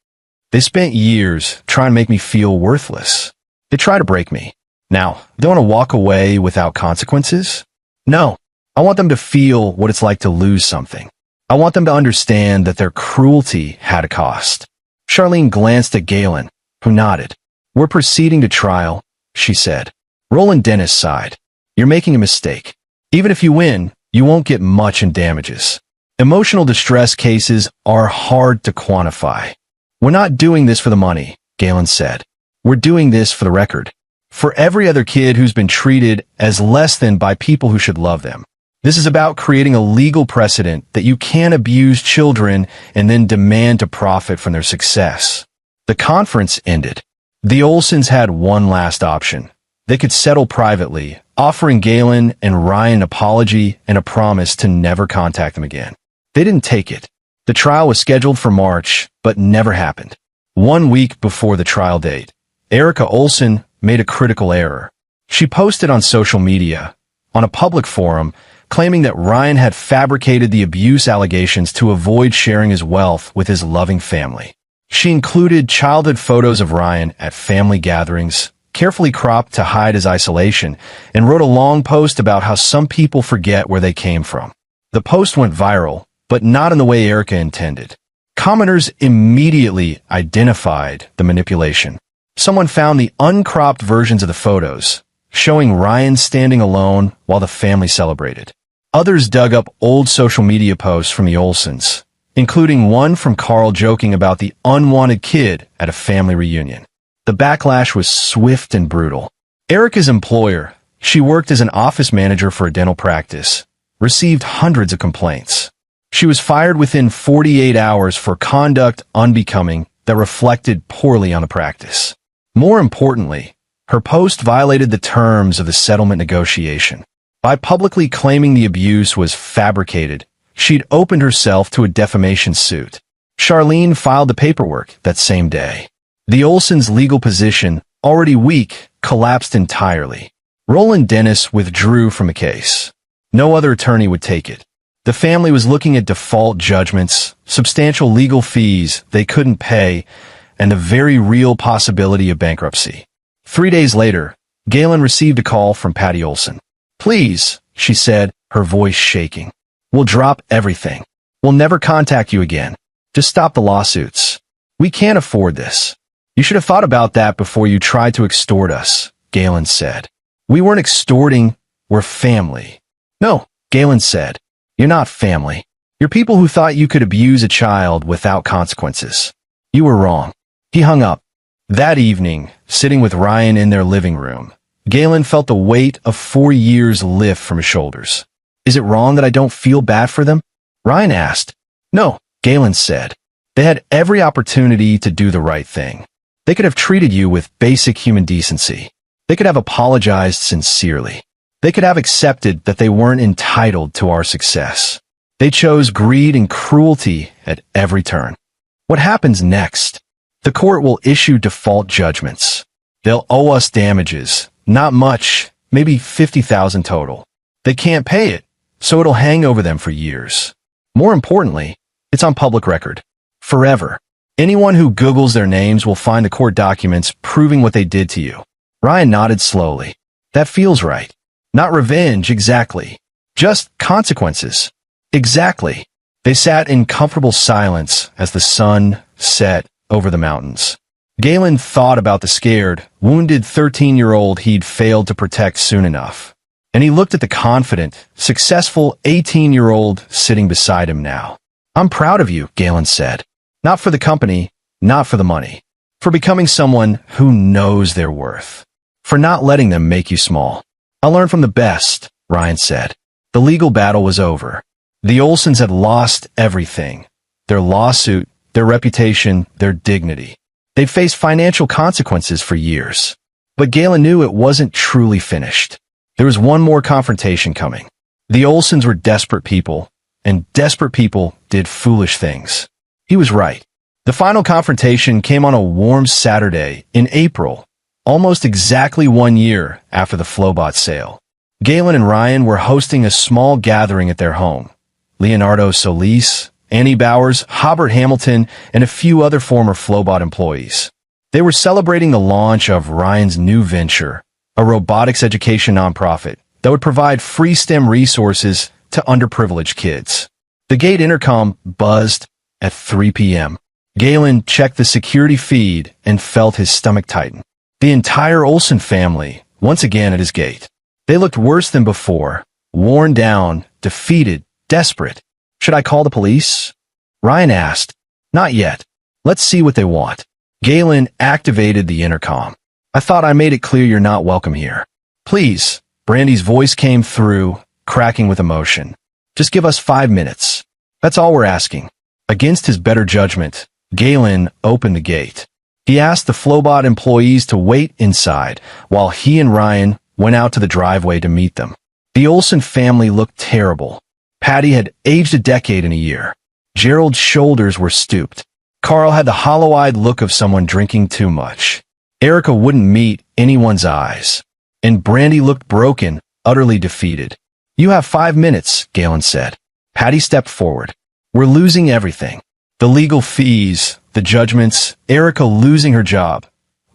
They spent years trying to make me feel worthless. They try to break me. Now, they want to walk away without consequences? No. I want them to feel what it's like to lose something. I want them to understand that their cruelty had a cost. Charlene glanced at Galen, who nodded. We're proceeding to trial, she said. Roland Dennis sighed. You're making a mistake. Even if you win, you won't get much in damages. Emotional distress cases are hard to quantify. We're not doing this for the money, Galen said. We're doing this for the record. For every other kid who's been treated as less than by people who should love them. This is about creating a legal precedent that you can't abuse children and then demand to profit from their success. The conference ended. The Olsons had one last option. They could settle privately, offering Galen and Ryan an apology and a promise to never contact them again. They didn't take it. The trial was scheduled for March, but never happened. 1 week before the trial date, Erica Olson made a critical error. She posted on social media, on a public forum, claiming that Ryan had fabricated the abuse allegations to avoid sharing his wealth with his loving family. She included childhood photos of Ryan at family gatherings, carefully cropped to hide his isolation, and wrote a long post about how some people forget where they came from. The post went viral, but not in the way Erica intended. Commenters immediately identified the manipulation. Someone found the uncropped versions of the photos, showing Ryan standing alone while the family celebrated. Others dug up old social media posts from the Olsons, including one from Carl joking about the unwanted kid at a family reunion. The backlash was swift and brutal. Erica's employer, she worked as an office manager for a dental practice, received hundreds of complaints. She was fired within 48 hours for conduct unbecoming that reflected poorly on the practice. More importantly, her post violated the terms of the settlement negotiation. By publicly claiming the abuse was fabricated, she'd opened herself to a defamation suit. Charlene filed the paperwork that same day. The Olsons' legal position, already weak, collapsed entirely. Roland Dennis withdrew from the case. No other attorney would take it. The family was looking at default judgments, substantial legal fees they couldn't pay, and the very real possibility of bankruptcy. 3 days later, Galen received a call from Patty Olson. Please, she said, her voice shaking. We'll drop everything. We'll never contact you again. Just stop the lawsuits. We can't afford this. You should have thought about that before you tried to extort us, Galen said. We weren't extorting, we're family. No, Galen said. You're not family. You're people who thought you could abuse a child without consequences. You were wrong. He hung up. That evening, sitting with Ryan in their living room, Galen felt the weight of 4 years lift from his shoulders. Is it wrong that I don't feel bad for them? Ryan asked. No, Galen said. They had every opportunity to do the right thing. They could have treated you with basic human decency. They could have apologized sincerely. They could have accepted that they weren't entitled to our success. They chose greed and cruelty at every turn. What happens next? The court will issue default judgments. They'll owe us damages. Not much, maybe $50,000 total. They can't pay it, so it'll hang over them for years. More importantly, it's on public record. Forever. Anyone who Googles their names will find the court documents proving what they did to you. Ryan nodded slowly. That feels right. Not revenge, exactly. Just consequences. Exactly. They sat in comfortable silence as the sun set over the mountains. Galen thought about the scared, wounded 13-year-old he'd failed to protect soon enough. And he looked at the confident, successful 18-year-old sitting beside him now. I'm proud of you, Galen said. Not for the company, not for the money. For becoming someone who knows their worth. For not letting them make you small. I'll learn from the best, Ryan said. The legal battle was over. The Olsons had lost everything. Their lawsuit, their reputation, their dignity. They'd faced financial consequences for years. But Galen knew it wasn't truly finished. There was one more confrontation coming. The Olsons were desperate people, and desperate people did foolish things. He was right. The final confrontation came on a warm Saturday in April, almost exactly 1 year after the Flowbot sale. Galen and Ryan were hosting a small gathering at their home. Leonardo Solis, Annie Bowers, Hobart Hamilton, and a few other former Flowbot employees. They were celebrating the launch of Ryan's new venture, a robotics education nonprofit that would provide free STEM resources to underprivileged kids. The gate intercom buzzed at 3 p.m. Galen checked the security feed and felt his stomach tighten. The entire Olson family, once again at his gate. They looked worse than before, worn down, defeated, desperate. Should I call the police? Ryan asked. Not yet. Let's see what they want. Galen activated the intercom. I thought I made it clear you're not welcome here. Please, Brandy's voice came through, cracking with emotion. Just give us 5 minutes. That's all we're asking. Against his better judgment, Galen opened the gate. He asked the Flowbot employees to wait inside while he and Ryan went out to the driveway to meet them. The Olson family looked terrible. Patty had aged a decade in a year. Gerald's shoulders were stooped. Carl had the hollow-eyed look of someone drinking too much. Erica wouldn't meet anyone's eyes. And Brandy looked broken, utterly defeated. You have 5 minutes, Galen said. Patty stepped forward. We're losing everything. The legal fees, the judgments, Erica losing her job.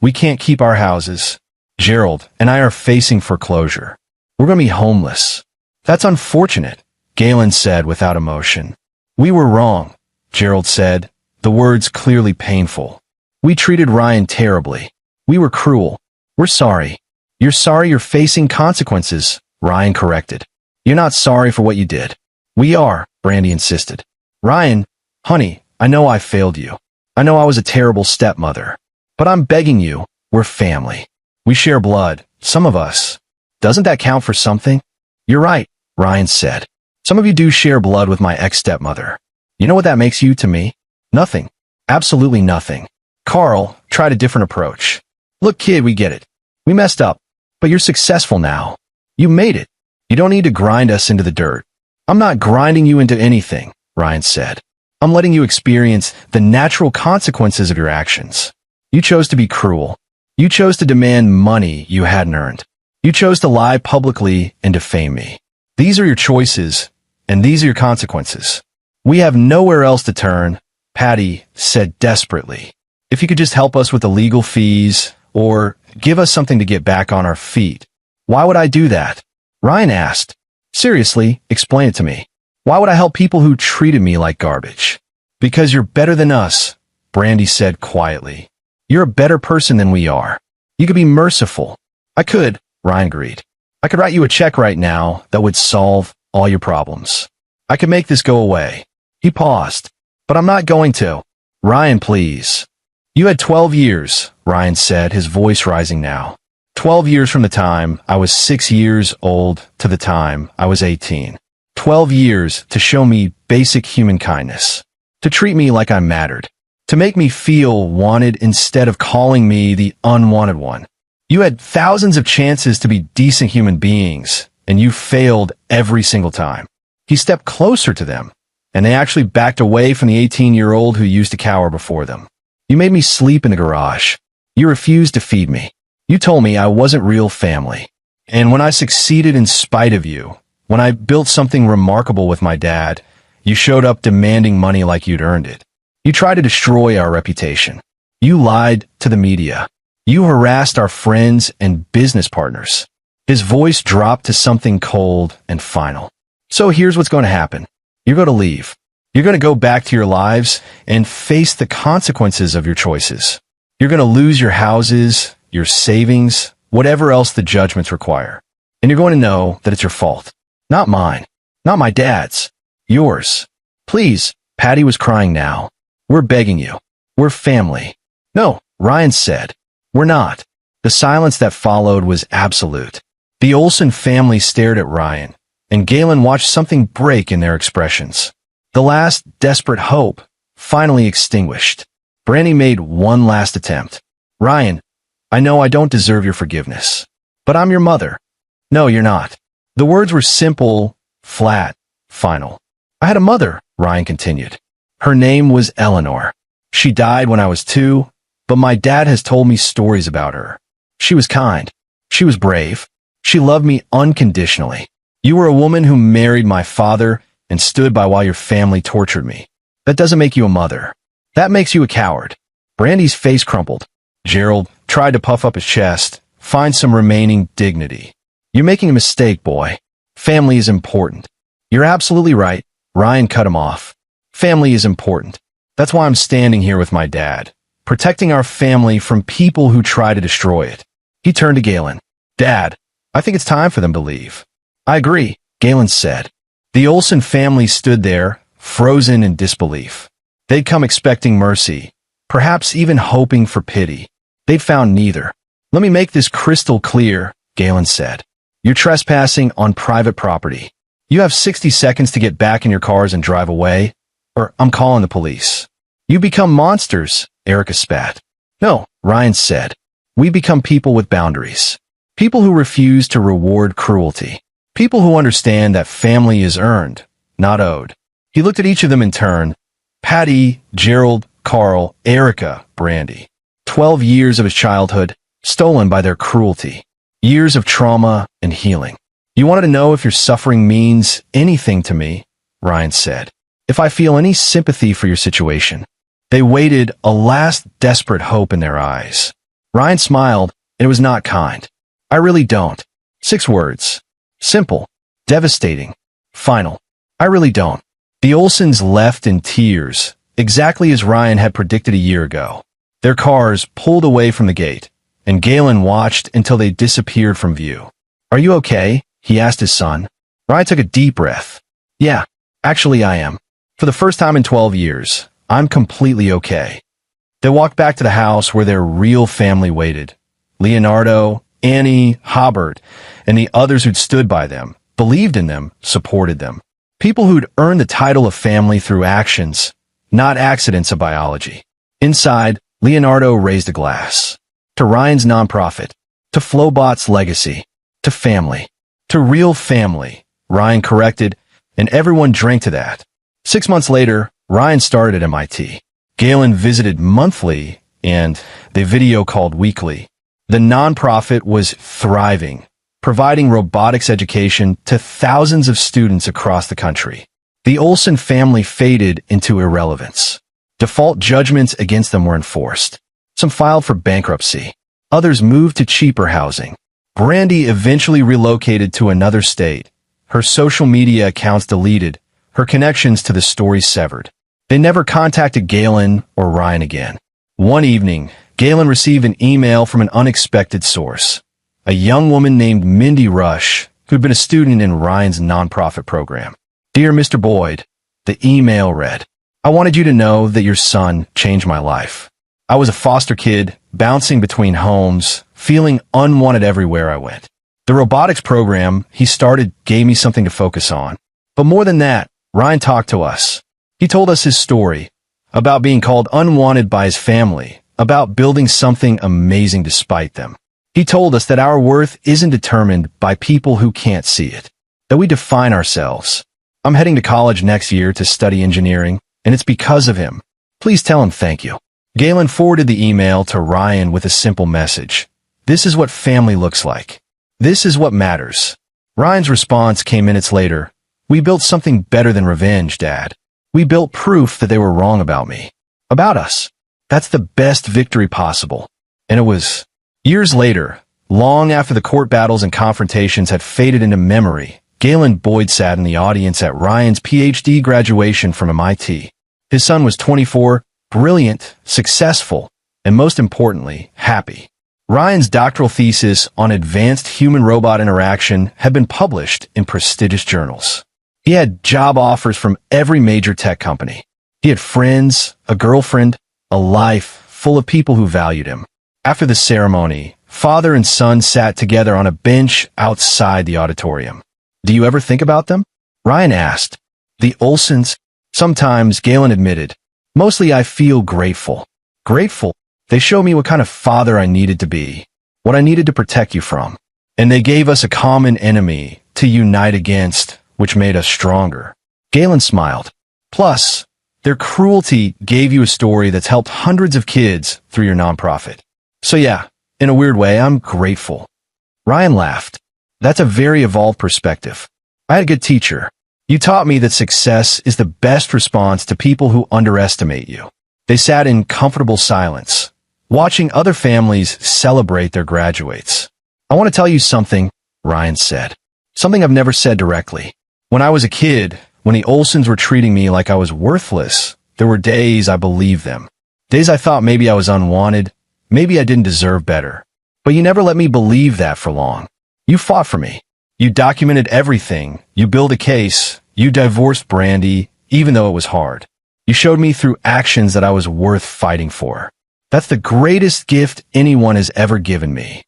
We can't keep our houses. Gerald and I are facing foreclosure. We're going to be homeless. That's unfortunate, Galen said without emotion. We were wrong, Gerald said, the words clearly painful. We treated Ryan terribly. We were cruel. We're sorry. You're sorry you're facing consequences, Ryan corrected. You're not sorry for what you did. We are, Brandy insisted. Ryan, honey, I know I failed you. I know I was a terrible stepmother. But I'm begging you, we're family. We share blood, some of us. Doesn't that count for something? You're right, Ryan said. Some of you do share blood with my ex-stepmother. You know what that makes you to me? Nothing. Absolutely nothing. Carl tried a different approach. Look, kid, we get it. We messed up. But you're successful now. You made it. You don't need to grind us into the dirt. I'm not grinding you into anything, Ryan said. I'm letting you experience the natural consequences of your actions. You chose to be cruel. You chose to demand money you hadn't earned. You chose to lie publicly and defame me. These are your choices, and these are your consequences. We have nowhere else to turn, Patty said desperately. If you could just help us with the legal fees, or give us something to get back on our feet. Why would I do that? Ryan asked. Seriously, explain it to me. Why would I help people who treated me like garbage? Because you're better than us, Brandy said quietly. You're a better person than we are. You could be merciful. I could, Ryan agreed. I could write you a check right now that would solve all your problems. I could make this go away. He paused. But I'm not going to. Ryan, please. You had 12 years, Ryan said, his voice rising now. 12 years from the time I was 6 years old to the time I was 18. 12 years to show me basic human kindness. To treat me like I mattered. To make me feel wanted instead of calling me the unwanted one. You had thousands of chances to be decent human beings, and you failed every single time. He stepped closer to them, and they actually backed away from the 18-year-old who used to cower before them. You made me sleep in the garage. You refused to feed me. You told me I wasn't real family. And when I succeeded in spite of you, when I built something remarkable with my dad, you showed up demanding money like you'd earned it. You tried to destroy our reputation. You lied to the media. You harassed our friends and business partners. His voice dropped to something cold and final. So here's what's going to happen. You're going to leave. You're going to go back to your lives and face the consequences of your choices. You're going to lose your houses, your savings, whatever else the judgments require. And you're going to know that it's your fault. Not mine. Not my dad's. Yours. Please, Patty was crying now. We're begging you. We're family. No, Ryan said. We're not. The silence that followed was absolute. The Olsen family stared at Ryan, and Galen watched something break in their expressions. The last desperate hope finally extinguished. Brandy made one last attempt. Ryan, I know I don't deserve your forgiveness, but I'm your mother. No, you're not. The words were simple, flat, final. I had a mother, Ryan continued. Her name was Eleanor. She died when I was 2, but my dad has told me stories about her. She was kind. She was brave. She loved me unconditionally. You were a woman who married my father and stood by while your family tortured me. That doesn't make you a mother. That makes you a coward. Brandy's face crumpled. Gerald tried to puff up his chest, find some remaining dignity. You're making a mistake, boy. Family is important. You're absolutely right. Ryan cut him off. Family is important. That's why I'm standing here with my dad, protecting our family from people who try to destroy it. He turned to Galen. Dad, I think it's time for them to leave. I agree, Galen said. The Olsen family stood there, frozen in disbelief. They'd come expecting mercy, perhaps even hoping for pity. They'd found neither. Let me make this crystal clear, Galen said. You're trespassing on private property. You have 60 seconds to get back in your cars and drive away, or I'm calling the police. You become monsters, Erica spat. No, Ryan said. We become people with boundaries. People who refuse to reward cruelty. People who understand that family is earned, not owed. He looked at each of them in turn. Patty, Gerald, Carl, Erica, Brandy. 12 years of his childhood, stolen by their cruelty. Years of trauma and healing. You wanted to know if your suffering means anything to me, Ryan said. If I feel any sympathy for your situation. They waited, a last desperate hope in their eyes. Ryan smiled, and it was not kind. I really don't. 6 words. Simple. Devastating. Final. I really don't. The Olsens left in tears, exactly as Ryan had predicted a year ago. Their cars pulled away from the gate, and Galen watched until they disappeared from view. Are you okay? He asked his son. Ryan took a deep breath. Yeah, actually I am. For the first time in 12 years, I'm completely okay. They walked back to the house where their real family waited. Leonardo, Annie, Hobart, and the others who'd stood by them, believed in them, supported them. People who'd earned the title of family through actions, not accidents of biology. Inside, Leonardo raised a glass. To Ryan's nonprofit. To Flowbot's legacy. To family. To real family, Ryan corrected, and everyone drank to that. 6 months later, Ryan started at MIT. Galen visited monthly, and they video called weekly. The nonprofit was thriving, providing robotics education to thousands of students across the country. The Olsen family faded into irrelevance. Default judgments against them were enforced. Some filed for bankruptcy. Others moved to cheaper housing. Brandy eventually relocated to another state. Her social media accounts deleted, her connections to the story severed. They never contacted Galen or Ryan again. One evening, Galen received an email from an unexpected source. A young woman named Mindy Rush, who'd been a student in Ryan's nonprofit program. Dear Mr. Boyd, the email read, I wanted you to know that your son changed my life. I was a foster kid, bouncing between homes, feeling unwanted everywhere I went. The robotics program he started gave me something to focus on. But more than that, Ryan talked to us. He told us his story, about being called unwanted by his family, about building something amazing despite them. He told us that our worth isn't determined by people who can't see it, that we define ourselves. I'm heading to college next year to study engineering, and it's because of him. Please tell him thank you. Galen forwarded the email to Ryan with a simple message. This is what family looks like. This is what matters. Ryan's response came minutes later. We built something better than revenge, Dad. We built proof that they were wrong about me. About us. That's the best victory possible. And it was years later, long after the court battles and confrontations had faded into memory, Galen Boyd sat in the audience at Ryan's PhD graduation from MIT. His son was 24, brilliant, successful, and most importantly, happy. Ryan's doctoral thesis on advanced human-robot interaction had been published in prestigious journals. He had job offers from every major tech company. He had friends, a girlfriend, a life full of people who valued him. After the ceremony, father and son sat together on a bench outside the auditorium. Do you ever think about them? Ryan asked. The Olsons? Sometimes, Galen admitted. Mostly I feel grateful. Grateful? They showed me what kind of father I needed to be, what I needed to protect you from. And they gave us a common enemy to unite against, which made us stronger. Galen smiled. Plus, their cruelty gave you a story that's helped hundreds of kids through your nonprofit. So yeah, in a weird way, I'm grateful. Ryan laughed. That's a very evolved perspective. I had a good teacher. You taught me that success is the best response to people who underestimate you. They sat in comfortable silence, watching other families celebrate their graduates. I want to tell you something, Ryan said. Something I've never said directly. When I was a kid, when the Olsons were treating me like I was worthless, there were days I believed them. Days I thought maybe I was unwanted, maybe I didn't deserve better. But you never let me believe that for long. You fought for me. You documented everything. You built a case. You divorced Brandy, even though it was hard. You showed me through actions that I was worth fighting for. That's the greatest gift anyone has ever given me.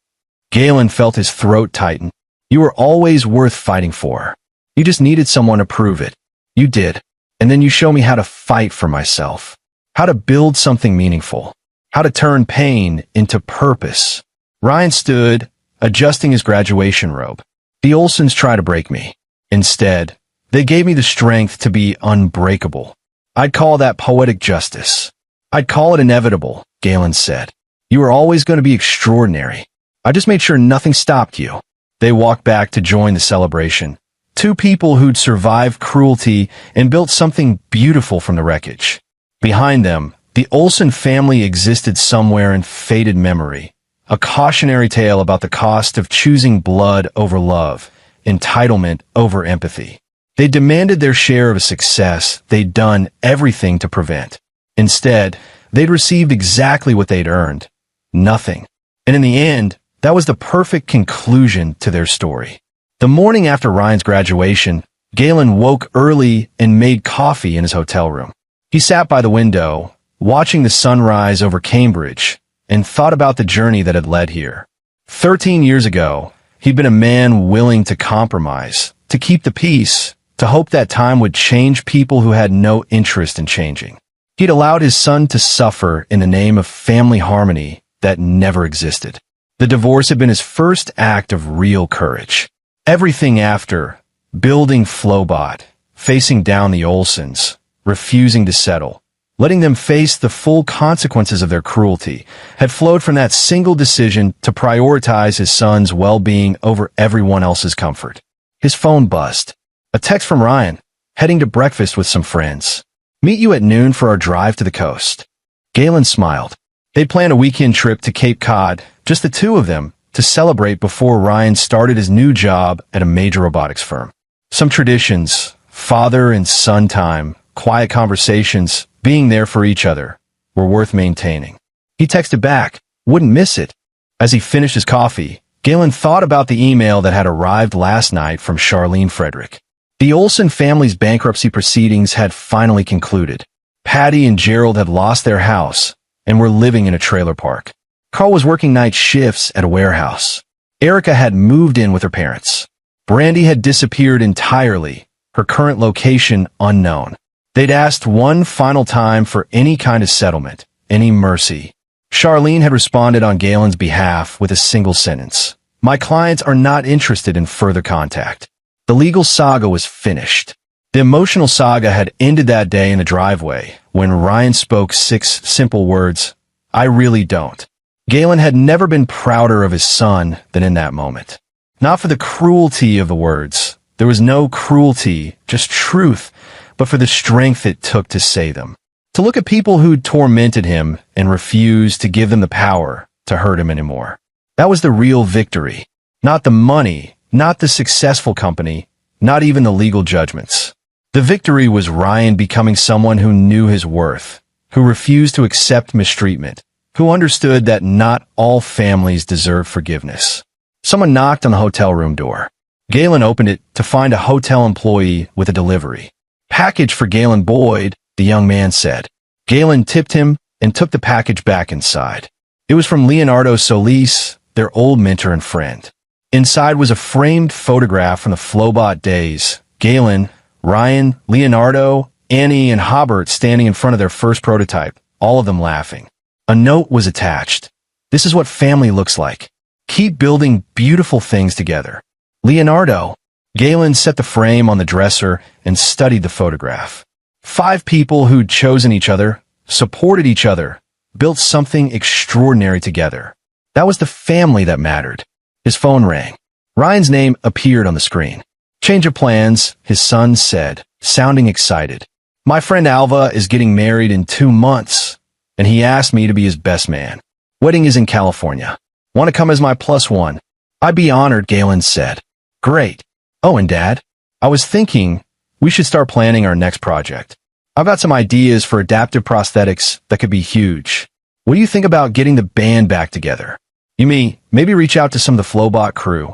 Galen felt his throat tighten. You were always worth fighting for. You just needed someone to prove it. You did. And then you showed me how to fight for myself. How to build something meaningful. How to turn pain into purpose. Ryan stood, adjusting his graduation robe. The Olsons tried to break me. Instead, they gave me the strength to be unbreakable. I'd call that poetic justice. I'd call it inevitable, Galen said. You were always going to be extraordinary. I just made sure nothing stopped you. They walked back to join the celebration. Two people who'd survived cruelty and built something beautiful from the wreckage. Behind them, the Olson family existed somewhere in faded memory. A cautionary tale about the cost of choosing blood over love, entitlement over empathy. They demanded their share of a success they'd done everything to prevent. Instead, they'd received exactly what they'd earned. Nothing. And in the end, that was the perfect conclusion to their story. The morning after Ryan's graduation, Galen woke early and made coffee in his hotel room. He sat by the window, watching the sunrise over Cambridge, and thought about the journey that had led here. 13 years ago, he'd been a man willing to compromise, to keep the peace, to hope that time would change people who had no interest in changing. He'd allowed his son to suffer in the name of family harmony that never existed. The divorce had been his first act of real courage. Everything after, building Flowbot, facing down the Olsons, refusing to settle, letting them face the full consequences of their cruelty, had flowed from that single decision to prioritize his son's well-being over everyone else's comfort. His phone buzzed. A text from Ryan, heading to breakfast with some friends. Meet you at noon for our drive to the coast. Galen smiled. They'd planned a weekend trip to Cape Cod, just the two of them, to celebrate before Ryan started his new job at a major robotics firm. Some traditions, father and son time, quiet conversations, being there for each other, were worth maintaining. He texted back, wouldn't miss it. As he finished his coffee, Galen thought about the email that had arrived last night from Charlene Frederick. The Olson family's bankruptcy proceedings had finally concluded. Patty and Gerald had lost their house and were living in a trailer park. Carl was working night shifts at a warehouse. Erica had moved in with her parents. Brandy had disappeared entirely, her current location unknown. They'd asked one final time for any kind of settlement, any mercy. Charlene had responded on Galen's behalf with a single sentence. My clients are not interested in further contact. The legal saga was finished. The emotional saga had ended that day in the driveway when Ryan spoke 6 simple words, I really don't. Galen had never been prouder of his son than in that moment. Not for the cruelty of the words. There was no cruelty, just truth, but for the strength it took to say them. To look at people who'd tormented him and refused to give them the power to hurt him anymore. That was the real victory. Not the money, not the successful company, not even the legal judgments. The victory was Ryan becoming someone who knew his worth, who refused to accept mistreatment, who understood that not all families deserve forgiveness. Someone knocked on the hotel room door. Galen opened it to find a hotel employee with a delivery. Package for Galen Boyd, the young man said. Galen tipped him and took the package back inside. It was from Leonardo Solis, their old mentor and friend. Inside was a framed photograph from the Flowbot days. Galen, Ryan, Leonardo, Annie, and Hobart standing in front of their first prototype, all of them laughing. A note was attached. This is what family looks like. Keep building beautiful things together. Leonardo. Galen set the frame on the dresser and studied the photograph. 5 people who'd chosen each other, supported each other, built something extraordinary together. That was the family that mattered. His phone rang. Ryan's name appeared on the screen. Change of plans, his son said, sounding excited. My friend Alva is getting married in 2 months, and he asked me to be his best man. Wedding is in California. Want to come as my +1? I'd be honored, Galen said. Great. Oh, and Dad, I was thinking we should start planning our next project. I've got some ideas for adaptive prosthetics that could be huge. What do you think about getting the band back together? You mean, maybe reach out to some of the Flowbot crew?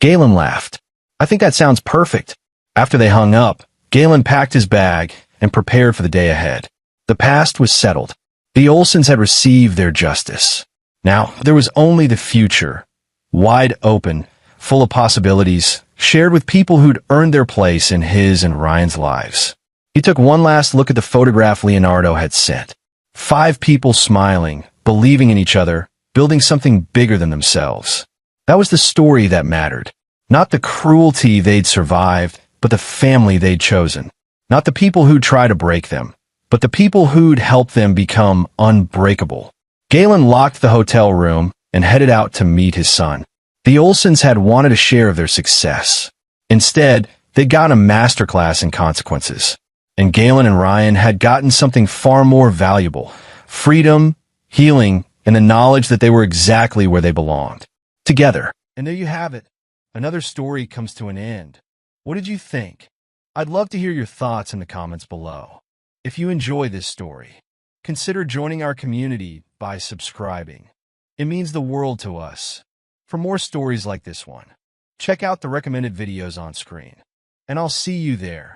Galen laughed. I think that sounds perfect. After they hung up, Galen packed his bag and prepared for the day ahead. The past was settled. The Olsons had received their justice. Now, there was only the future, wide open, full of possibilities, shared with people who'd earned their place in his and Ryan's lives. He took one last look at the photograph Leonardo had sent. 5 people smiling, believing in each other, building something bigger than themselves. That was the story that mattered. Not the cruelty they'd survived, but the family they'd chosen. Not the people who'd try to break them, but the people who'd help them become unbreakable. Galen locked the hotel room and headed out to meet his son. The Olsons had wanted a share of their success. Instead, they'd gotten a masterclass in consequences. And Galen and Ryan had gotten something far more valuable. Freedom, healing, and the knowledge that they were exactly where they belonged. Together. And there you have it. Another story comes to an end. What did you think? I'd love to hear your thoughts in the comments below. If you enjoy this story, consider joining our community by subscribing. It means the world to us. For more stories like this one, check out the recommended videos on screen. And I'll see you there.